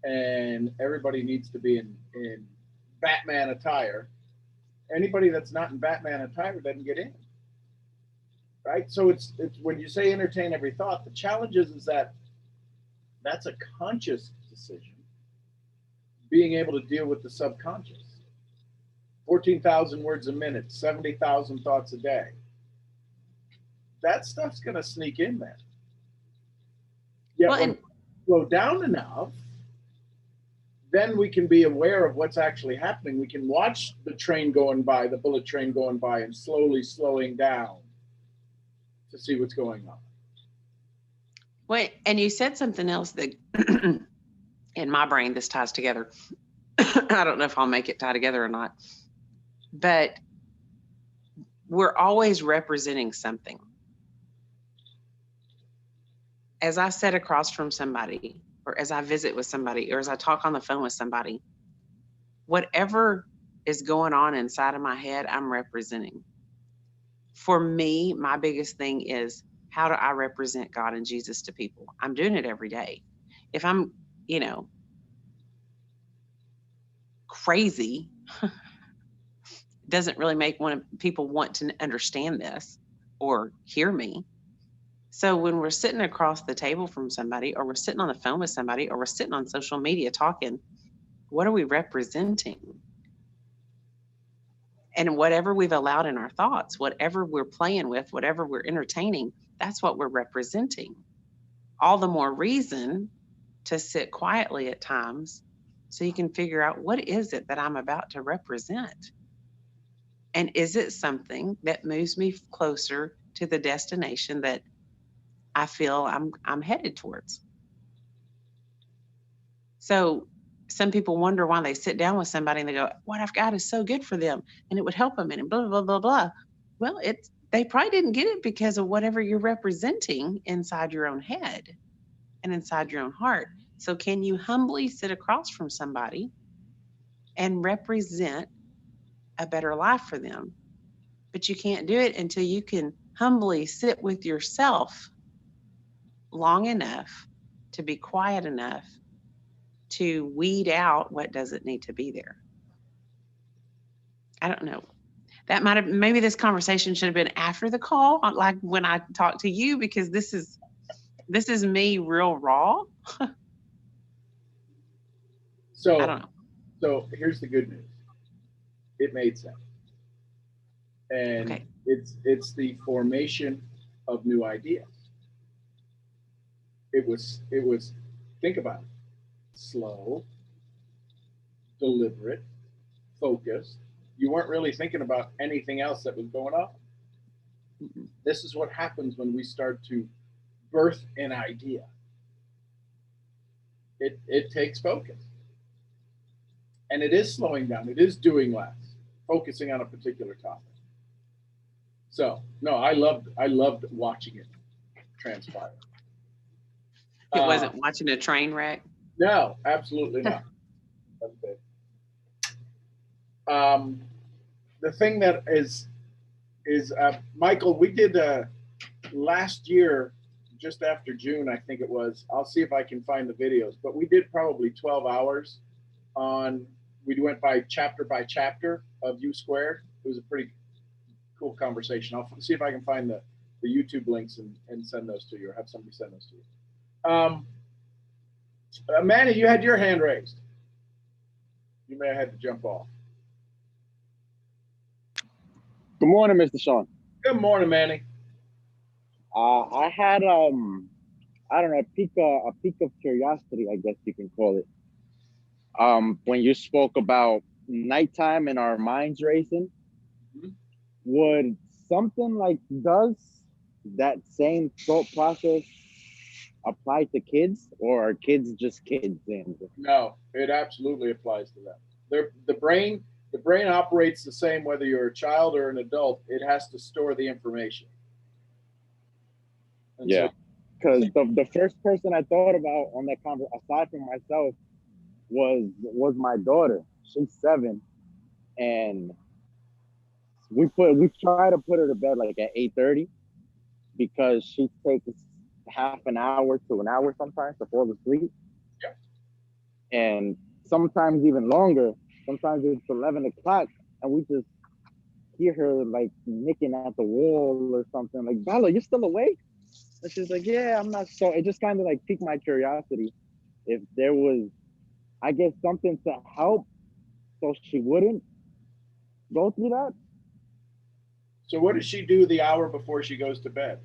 and everybody needs to be in Batman attire. Anybody that's not in Batman attire doesn't get in. Right? So it's when you say entertain every thought, the challenge is that that's a conscious decision. Being able to deal with the subconscious. 14,000 words a minute, 70,000 thoughts a day. That stuff's going to sneak in there. Yeah, well, when we slow down enough, then we can be aware of what's actually happening. We can watch the train going by, the bullet train going by, and slowly slowing down to see what's going on. Wait, and you said something else that in my brain this ties together. I don't know if I'll make it tie together or not, but we're always representing something. As I sit across from somebody, or as I visit with somebody, or as I talk on the phone with somebody, whatever is going on inside of my head, I'm representing. For me, my biggest thing is, how do I represent God and Jesus to people? I'm doing it every day. If I'm, crazy, doesn't really make people want to understand this or hear me. So when we're sitting across the table from somebody, or we're sitting on the phone with somebody, or we're sitting on social media talking, what are we representing? And whatever we've allowed in our thoughts, whatever we're playing with, whatever we're entertaining, that's what we're representing. All the more reason to sit quietly at times so you can figure out, what is it that I'm about to represent? And is it something that moves me closer to the destination that I feel I'm headed towards? So some people wonder why they sit down with somebody and they go, what I've got is so good for them and it would help them, and blah, blah, blah, blah. Well, they probably didn't get it because of whatever you're representing inside your own head and inside your own heart. So can you humbly sit across from somebody and represent a better life for them? But you can't do it until you can humbly sit with yourself long enough to be quiet enough to weed out what doesn't need to be there. I don't know. That might have, maybe this conversation should have been after the call, like when I talked to you, because this is me real raw. So I don't know. So here's the good news. It made sense. And Okay. it's the formation of new ideas. It was think about it. Slow, deliberate, focused. You weren't really thinking about anything else that was going on. Mm-hmm. This is what happens when we start to birth an idea. It takes focus. And it is slowing down. It is doing less, focusing on a particular topic. So no, I loved watching it transpire. It wasn't watching a train wreck. No, absolutely not. The thing that is is Michael, we did last year, just after June, I think it was. I'll see if I can find the videos, but we did probably 12 hours on, we went by chapter of U Squared. It was a pretty cool conversation. I'll see if I can find the YouTube links and send those to you, or have somebody send those to you. Manny, you had your hand raised. You may have had to jump off. Good morning, Mr. Sean. Good morning, Manny. I had I don't know, a peak of curiosity, I guess you can call it. When you spoke about nighttime and our minds racing, would something like does that same thought process apply to kids, or are kids just kids? No, it absolutely applies to them. The brain operates the same whether you're a child or an adult. It has to store the information. And yeah, because the first person I thought about on that conversation, aside from myself, was my daughter. She's 7, and we try to put her to bed like at 8:30 because she takes half an hour to an hour sometimes to fall asleep. Yeah. And sometimes even longer. Sometimes it's 11 o'clock, and we just hear her like nicking at the wall or something. Like, Bella, you still awake? And she's like, yeah, I'm not. So it just kind of like piqued my curiosity if there was, I guess, something to help so she wouldn't go through that. So what does she do the hour before she goes to bed?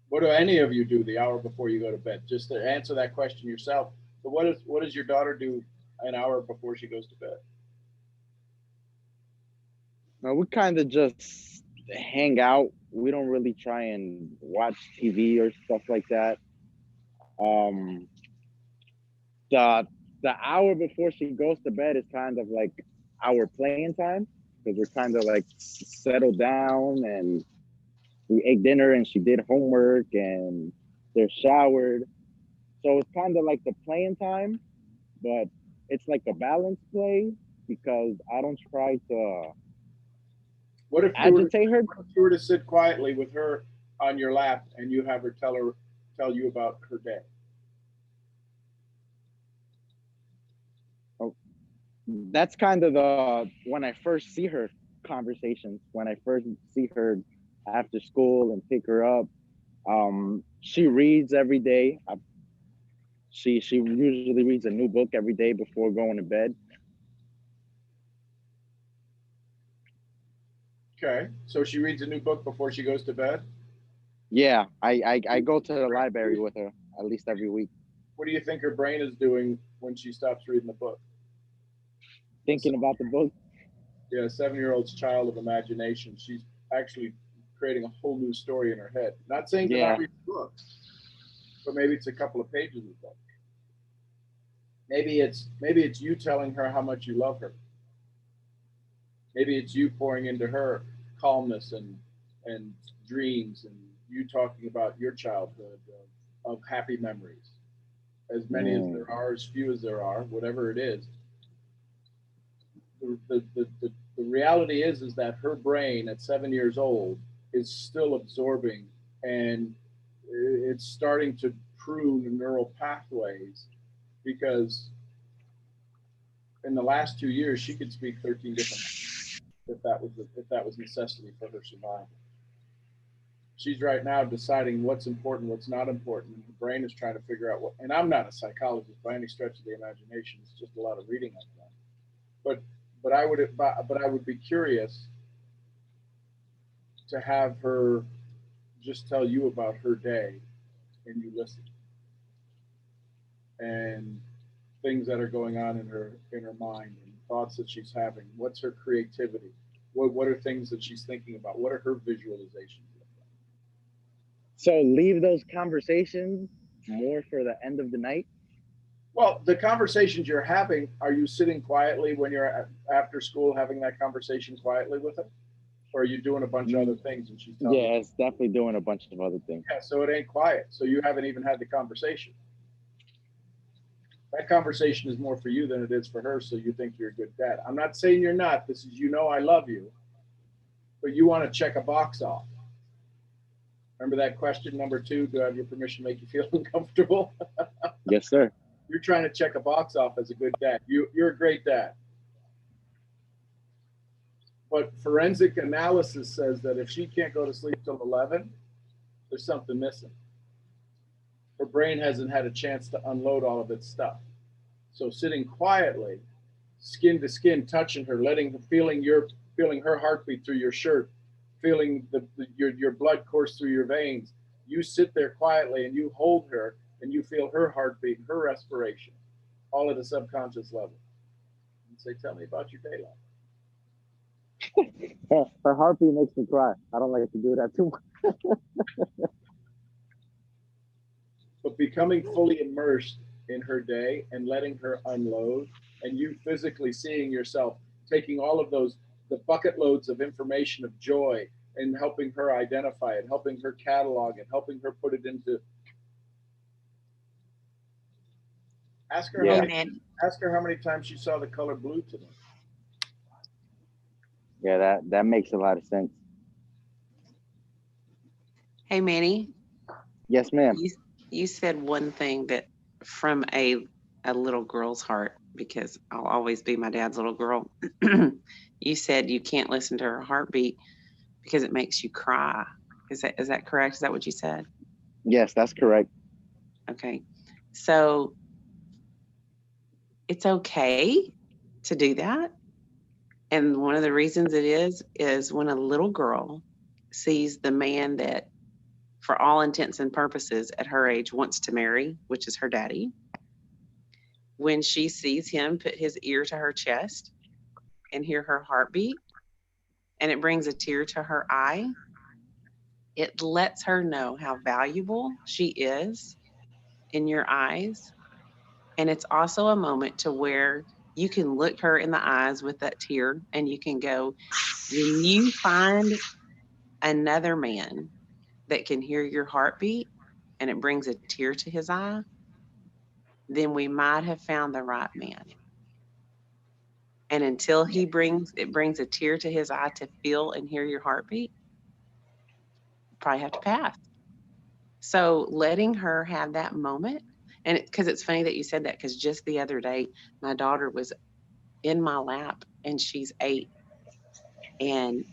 What do any of you do the hour before you go to bed? Just to answer that question yourself. But what does your daughter do an hour before she goes to bed? No, we kind of just hang out. We don't really try and watch TV or stuff like that. The hour before she goes to bed is kind of like our playing time, because we're kind of like settled down and we ate dinner and she did homework and they're showered. So it's kind of like the playing time, but it's like a balanced play because I don't try to agitate her. What if you were to sit quietly with her on your lap and you have her tell you about her day? Oh, that's kind of the when I first see her conversations, when I first see her after school and pick her up. She reads every day. She usually reads a new book every day before going to bed. Okay, so she reads a new book before she goes to bed? Yeah, I go to the library with her at least every week. What do you think her brain is doing when she stops reading the book? Thinking about the book? Yeah, a 7-year-old's child of imagination. She's actually creating a whole new story in her head. Not saying to not read the book, but maybe it's a couple of pages of the book. Maybe it's you telling her how much you love her. Maybe it's you pouring into her calmness and dreams, and you talking about your childhood of happy memories. As many as there are, as few as there are, whatever it is. The reality is that her brain at 7 years old is still absorbing, and it's starting to prune the neural pathways, because in the last 2 years she could speak 13 different languages if that was necessity for her survival. She's right now deciding what's important, what's not important. And her brain is trying to figure out what. And I'm not a psychologist by any stretch of the imagination. It's just a lot of reading I've done. But I would be curious to have her just tell you about her day, and you listen, and things that are going on in her mind, and thoughts that she's having. What's her creativity? What are things that she's thinking about? What are her visualizations? So leave those conversations more for the end of the night? Well, the conversations you're having, are you sitting quietly when you're after school having that conversation quietly with her? Or are you doing a bunch of other things and she's telling you? It's definitely doing a bunch of other things. Yeah, so it ain't quiet. So you haven't even had the conversation. That conversation is more for you than it is for her, so you think you're a good dad. I'm not saying you're not. This is, I love you. but you want to check a box off. Remember that question number 2, do I have your permission to make you feel uncomfortable? Yes, sir. You're trying to check a box off as a good dad. You're a great dad. But forensic analysis says that if she can't go to sleep till 11, there's something missing. Her brain hasn't had a chance to unload all of its stuff. So sitting quietly, skin to skin, touching her, feeling her heartbeat through your shirt, feeling your blood course through your veins. You sit there quietly and you hold her and you feel her heartbeat, her respiration, all at a subconscious level. And say, tell me about your day life. Her heartbeat makes me cry. I don't like to do that too much. But becoming fully immersed in her day and letting her unload, and you physically seeing yourself taking all of the bucket loads of information of joy and helping her identify it, helping her catalog it, helping her put it into. Ask her how many times she saw the color blue today. Yeah, that makes a lot of sense. Hey, Manny. Yes, ma'am. You said one thing that from a little girl's heart, because I'll always be my dad's little girl. You said you can't listen to her heartbeat because it makes you cry. Is that correct? Is that what you said? Yes, that's correct. Okay. So it's okay to do that. And one of the reasons it is when a little girl sees the man that, for all intents and purposes, at her age wants to marry, which is her daddy. When she sees him put his ear to her chest and hear her heartbeat, and it brings a tear to her eye, it lets her know how valuable she is in your eyes. And it's also a moment to where you can look her in the eyes with that tear and you can go, when you find another man that can hear your heartbeat and it brings a tear to his eye, then we might have found the right man. And until it brings a tear to his eye to feel and hear your heartbeat, you probably have to pass. So letting her have that moment, and because it's funny that you said that, because just the other day, my daughter was in my lap and she's 8, and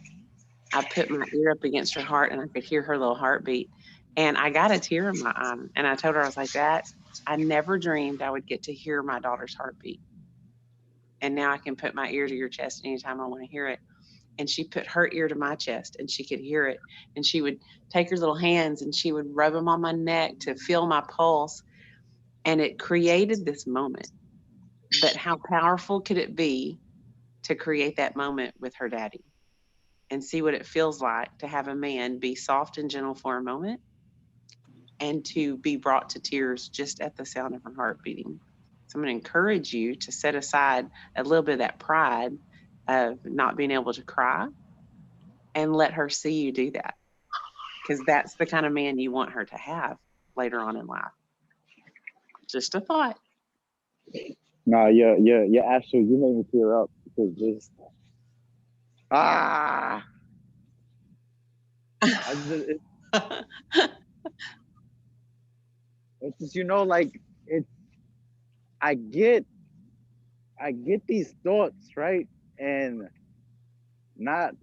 I put my ear up against her heart and I could hear her little heartbeat, and I got a tear in my eye. And I told her, I was like, that I never dreamed I would get to hear my daughter's heartbeat. And now I can put my ear to your chest anytime I want to hear it. And she put her ear to my chest and she could hear it. And she would take her little hands and she would rub them on my neck to feel my pulse. And it created this moment. But how powerful could it be to create that moment with her daddy and see what it feels like to have a man be soft and gentle for a moment and to be brought to tears just at the sound of her heart beating. So I'm going to encourage you to set aside a little bit of that pride of not being able to cry and let her see you do that, because that's the kind of man you want her to have later on in life. Just a thought. No, you're absolutely, you made me tear up because just it's just, like it's, I get these thoughts, right? And not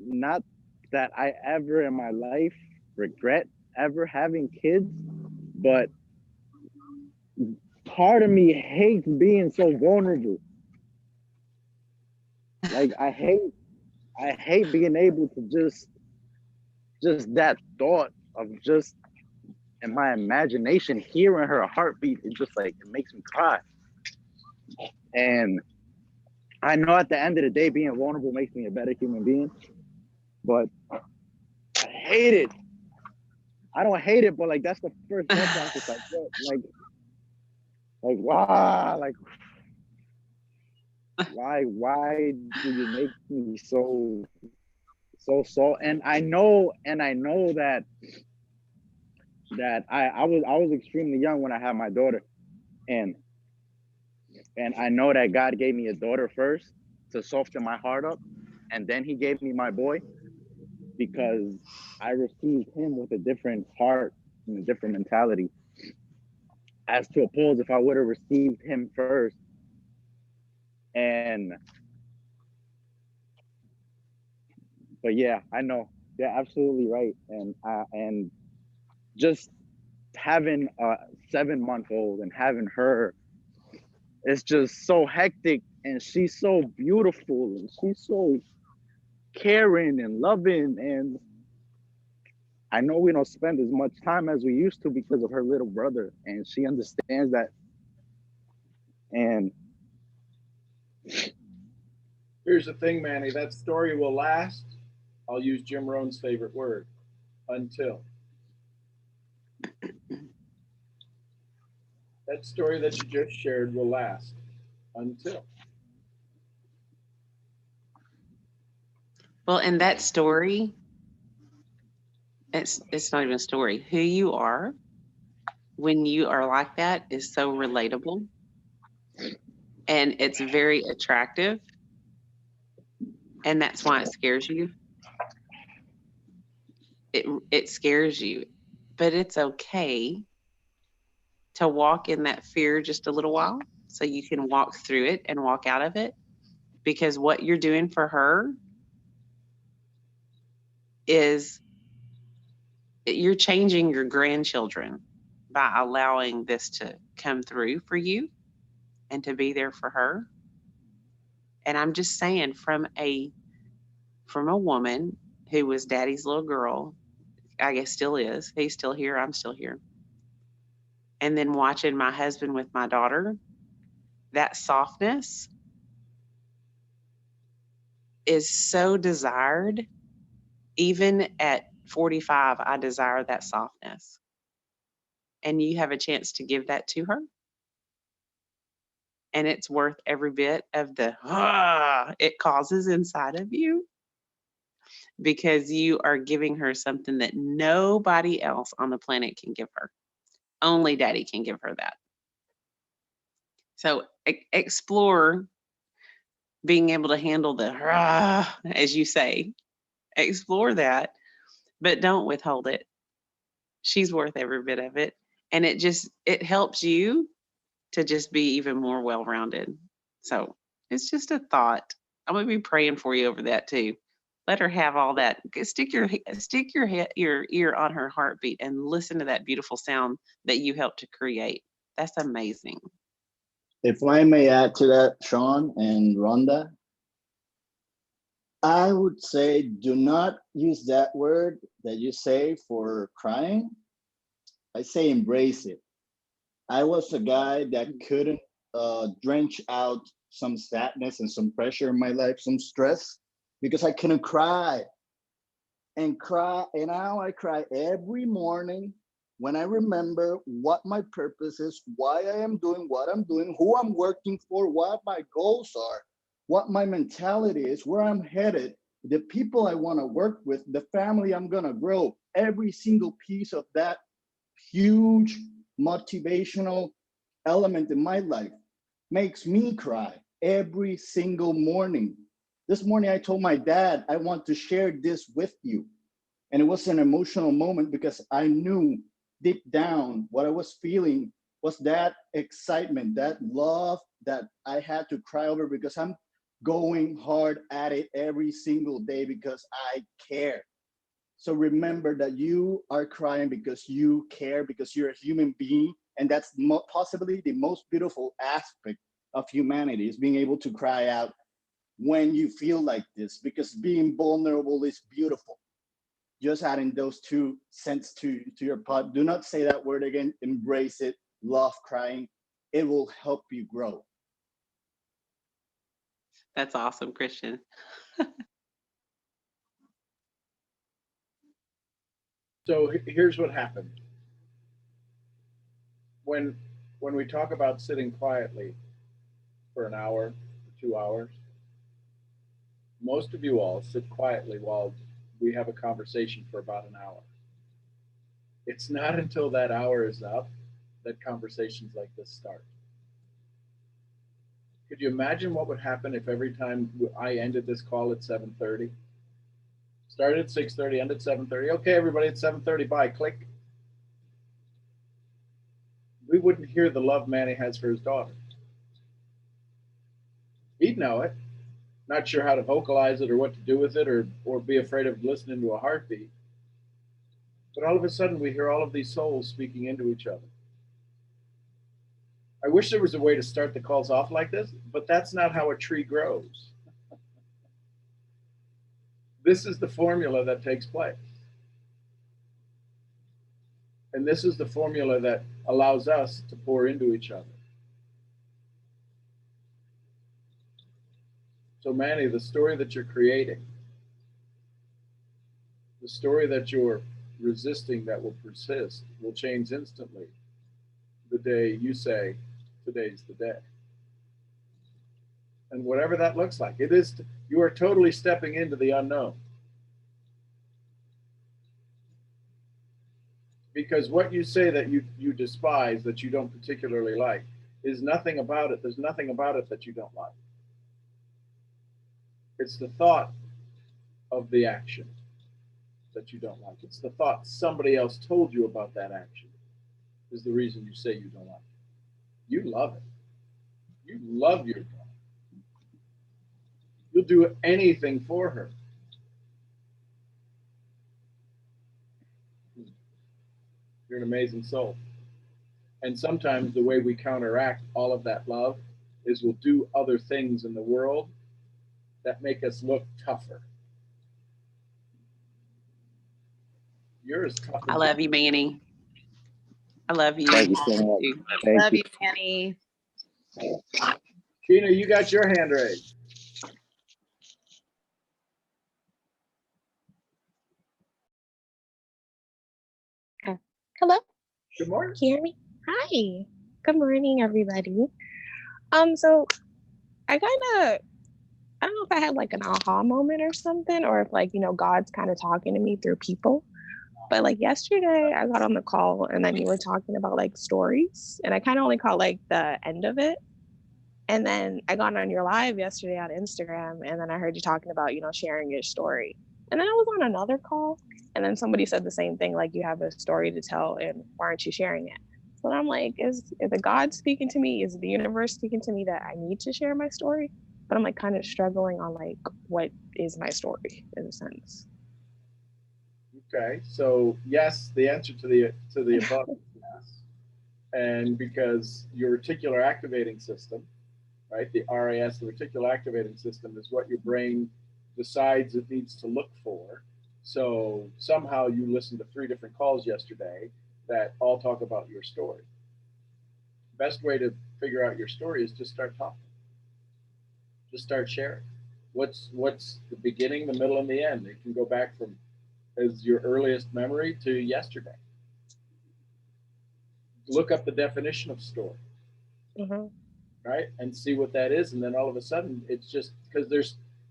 that I ever in my life regret ever having kids, but part of me hates being so vulnerable. Like I hate being able to just that thought of just in my imagination hearing her heartbeat, it just like it makes me cry. And I know at the end of the day, being vulnerable makes me a better human being, but I hate it. I don't hate it, but like that's the first thought process I get. Like wow, like why do you make me so soft? And I know that I was extremely young when I had my daughter, and I know that God gave me a daughter first to soften my heart up, and then he gave me my boy, because I received him with a different heart and a different mentality. As to oppose, if I would have received him first, and but yeah, I know, yeah, absolutely right, and just having a 7-month-old and having her, it's just so hectic, and she's so beautiful, and she's so caring and loving, and I know we don't spend as much time as we used to because of her little brother, and she understands that. And Here's the thing, Manny, that story will last. I'll use Jim Rohn's favorite word, until. That story that you just shared will last until. Well, and that story, it's not even a story. Who you are when you are like that is so relatable, and it's very attractive, and that's why it scares you. It scares you, but it's okay to walk in that fear just a little while so you can walk through it and walk out of it, because what you're doing for her is you're changing your grandchildren by allowing this to come through for you and to be there for her. And I'm just saying, from a woman who was daddy's little girl, I guess still is. He's still here, I'm still here. And then watching my husband with my daughter, that softness is so desired. Even at 45, I desire that softness. And you have a chance to give that to her. And it's worth every bit of the it causes inside of you, because you are giving her something that nobody else on the planet can give her. Only daddy can give her that. So explore being able to handle the as you say. Explore that, but don't withhold it. She's worth every bit of it. And it helps you to just be even more well-rounded. So it's just a thought. I'm gonna be praying for you over that too. Let her have all that. Stick your your ear on her heartbeat and listen to that beautiful sound that you helped to create. That's amazing. If I may add to that, Sean and Rhonda, I would say do not use that word that you say for crying. I say embrace it. I was a guy that couldn't drench out some sadness and some pressure in my life, some stress, because I couldn't cry. And now I cry every morning when I remember what my purpose is, why I am doing what I'm doing, who I'm working for, what my goals are, what my mentality is, where I'm headed, the people I want to work with, the family I'm going to grow. Every single piece of that huge motivational element in my life makes me cry every single morning. This morning I told my dad, I want to share this with you. And it was an emotional moment because I knew deep down what I was feeling was that excitement, that love that I had to cry over, because I'm going hard at it every single day because I care. So remember that you are crying because you care, because you're a human being. And that's possibly the most beautiful aspect of humanity, is being able to cry out when you feel like this, because being vulnerable is beautiful. Just adding those 2 cents to your pot. Do not say that word again. Embrace it. Love crying. It will help you grow. That's awesome, Christian. So here's what happened. When we talk about sitting quietly for an hour, 2 hours, most of you all sit quietly while we have a conversation for about an hour. It's not until that hour is up that conversations like this start. Could you imagine what would happen if every time I ended this call at 7:30, Started at 6:30, ended at 7:30. Okay, everybody, it's 7:30. Bye. Click. We wouldn't hear the love Manny has for his daughter. He'd know it. Not sure how to vocalize it or what to do with it, or be afraid of listening to a heartbeat. But all of a sudden, we hear all of these souls speaking into each other. I wish there was a way to start the calls off like this, but that's not how a tree grows. This is the formula that takes place. And this is the formula that allows us to pour into each other. So Manny, the story that you're creating, the story that you're resisting that will persist, will change instantly the day you say, today's the day. And whatever that looks like, it is, you are totally stepping into the unknown. Because what you say that you despise, that you don't particularly like, is nothing about it. There's nothing about it that you don't like. It's the thought of the action that you don't like. It's the thought somebody else told you about that action is the reason you say you don't like it. You love it. You love your daughter. You'll do anything for her. You're an amazing soul. And sometimes the way we counteract all of that love is we'll do other things in the world that make us look tougher. You're as tough I as love you, Manny. I love you. Thank you so much. Thank Love you. you, Manny. Gina, you got your hand raised. Hello, Good morning. can you hear me? Hi. Good morning, everybody. So I kind of, I don't know if I had like an aha moment or something, or if like, God's kind of talking to me through people. But like yesterday, I got on the call and then you were talking about like stories, and I kind of only caught like the end of it. And then I got on your live yesterday on Instagram, and then I heard you talking about, sharing your story. And then I was on another call, and then somebody said the same thing, like, you have a story to tell, and why aren't you sharing it? So I'm like, is the God speaking to me? Is the universe speaking to me that I need to share my story? But I'm like kind of struggling on like, what is my story in a sense? Okay, so yes, the answer to the above is yes, and because your reticular activating system, right, the RAS, the reticular activating system, is what your brain decides it needs to look for. So somehow you listened to 3 different calls yesterday that all talk about your story. Best way to figure out your story is just start talking. Just start sharing. What's the beginning, the middle, and the end? It can go back from as your earliest memory to yesterday. Look up the definition of story, right, and see what that is, and then all of a sudden it's just because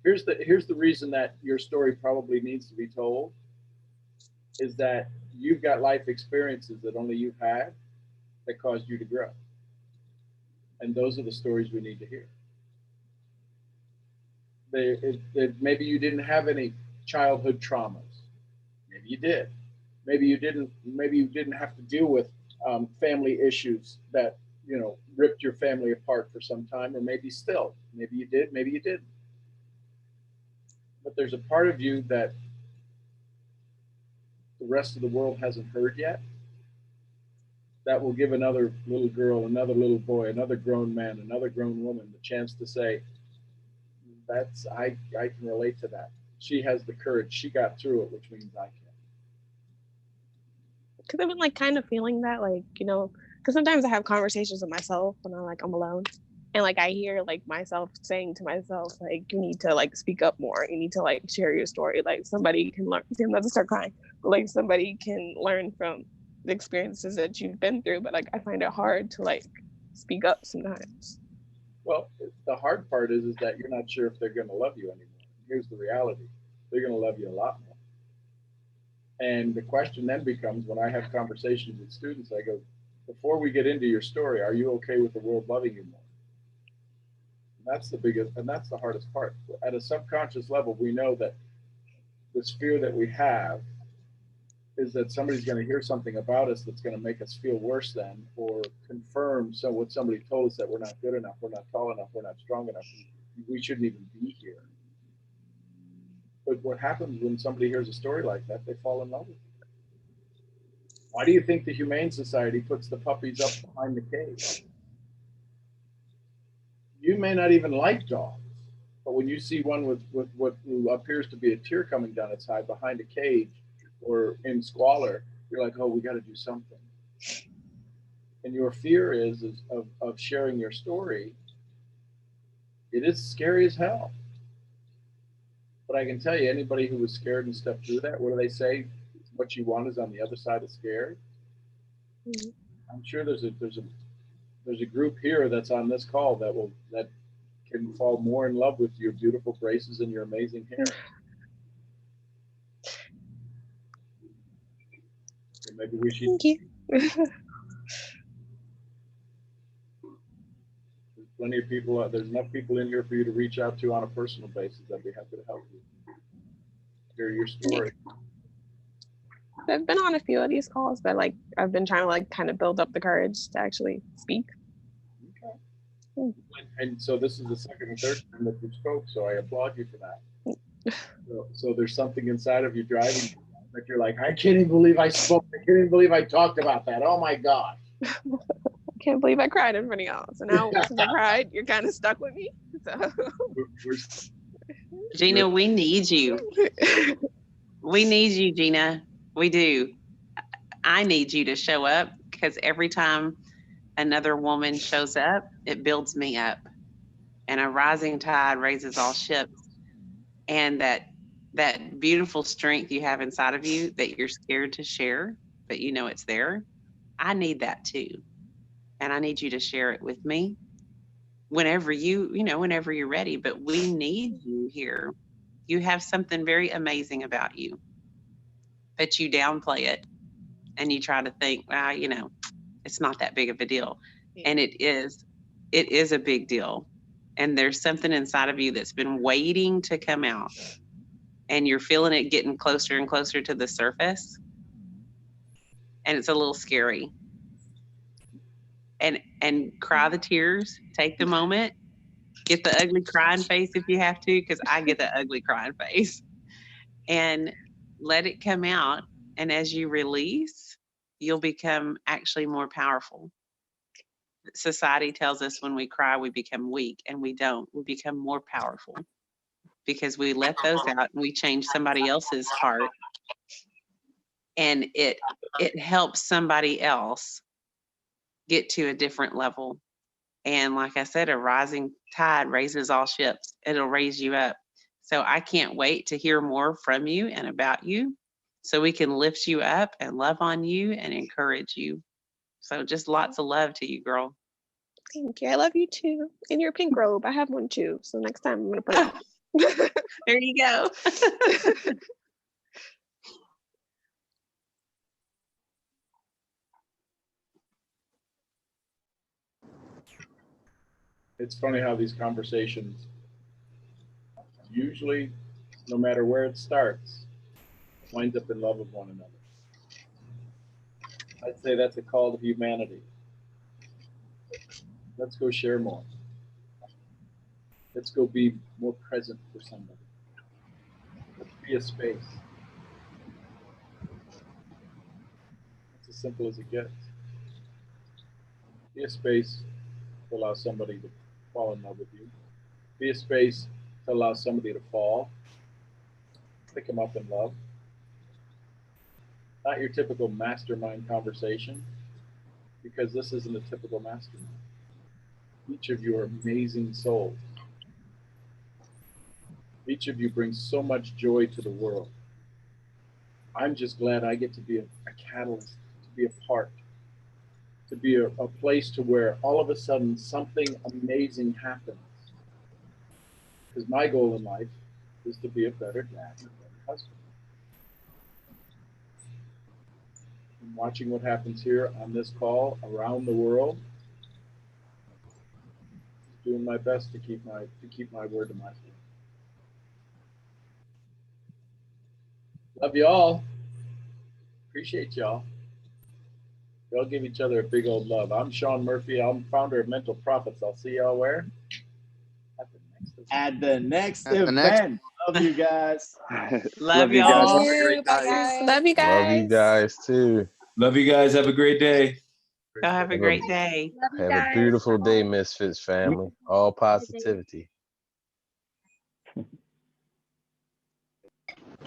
here's the reason that your story probably needs to be told is that you've got life experiences that only you've had that caused you to grow, and those are the stories we need to hear. Maybe you didn't have any childhood traumas. Maybe you did. Maybe you didn't have to deal with family issues that ripped your family apart for some time, or maybe still. Maybe you did. Maybe you didn't. But there's a part of you that the rest of the world hasn't heard yet. That will give another little girl, another little boy, another grown man, another grown woman the chance to say, I can relate to that. She has the courage. She got through it, which means I can. Because I've been like kind of feeling that, like, because sometimes I have conversations with myself when I'm alone, and like I hear like myself saying to myself, like, you need to like speak up more, you need to like share your story, like somebody can learn. See, I'm about to start crying, but like somebody can learn from the experiences that you've been through. But like I find it hard to like speak up sometimes. Well, the hard part is that you're not sure if they're going to love you anymore. Here's the reality: they're going to love you a lot more. And the question then becomes, when I have conversations with students, I go, before we get into your story, are you okay with the world loving you more? And that's the biggest, and that's the hardest part. At a subconscious level, we know that this fear that we have is that somebody's going to hear something about us that's going to make us feel worse than, or confirm what somebody told us, that we're not good enough, we're not tall enough, we're not strong enough, we shouldn't even be here. But what happens when somebody hears a story like that? They fall in love with it. Why do you think the Humane Society puts the puppies up behind the cage? You may not even like dogs, but when you see one with what appears to be a tear coming down its eye behind a cage or in squalor, you're like, oh, we got to do something. And your fear is of sharing your story. It is scary as hell. But I can tell you, anybody who was scared and stepped through that, what do they say? What you want is on the other side of scared. Mm-hmm. I'm sure there's a group here that's on this call that can fall more in love with your beautiful braces and your amazing hair. So maybe we should. Thank you. There's plenty of people. There's enough people in here for you to reach out to on a personal basis. I'd be happy to help you. Hear your story. I've been on a few of these calls, but like I've been trying to like kind of build up the courage to actually speak. Okay. And so this is the second and third time that you spoke, so I applaud you for that. So there's something inside of you driving that you're like, I can't even believe I spoke. I can't even believe I talked about that. Oh my God. I can't believe I cried in front of y'all. So now since I cried, you're kind of stuck with me. So. Gina, we need you. We need you, Gina. We do. I need you to show up, because every time another woman shows up, it builds me up. And a rising tide raises all ships. And that beautiful strength you have inside of you that you're scared to share, but you know it's there. I need that too. And I need you to share it with me whenever whenever you're ready. But we need you here. You have something very amazing about you, but you downplay it and you try to think, well, it's not that big of a deal. And it is a big deal. And there's something inside of you that's been waiting to come out, and you're feeling it getting closer and closer to the surface. And it's a little scary. And cry the tears, take the moment, get the ugly crying face if you have to, because I get the ugly crying face, and let it come out. And as you release, you'll become actually more powerful. Society tells us when we cry, we become weak, and we don't. We become more powerful because we let those out and we change somebody else's heart. And it helps somebody else get to a different level. And like I said, a rising tide raises all ships. It'll raise you up. So I can't wait to hear more from you and about you, so we can lift you up and love on you and encourage you. So just lots of love to you, girl. Thank you. I love you too. In your pink robe. I have one too. So next time I'm going to put it on. There you go. It's funny how these conversations, usually, no matter where it starts, winds up in love with one another. I'd say that's a call to humanity. Let's go share more. Let's go be more present for somebody. Let's be a space. It's as simple as it gets. Be a space to allow somebody to fall in love with you. Be a space to allow somebody to fall. Pick them up in love. Not your typical mastermind conversation, because this isn't a typical mastermind. Each of you are amazing souls. Each of you brings so much joy to the world. I'm just glad I get to be a catalyst, to be a part, to be a place to where all of a sudden something amazing happens. Because my goal in life is to be a better dad and a better husband. And watching what happens here on this call around the world, doing my best to keep my word to myself. Love you all. Appreciate y'all. Y'all give each other a big old love. I'm Sean Murphy. I'm founder of Mental Profits. I'll see y'all where? At the next At the event. next- Love you guys. Love you guys. y'all. Have a great Bye, night. guys. Love you guys too. Love you guys. Have a great day. Y'all have a Have great day. Love you Have a guys. beautiful day, Misfits family. All positivity.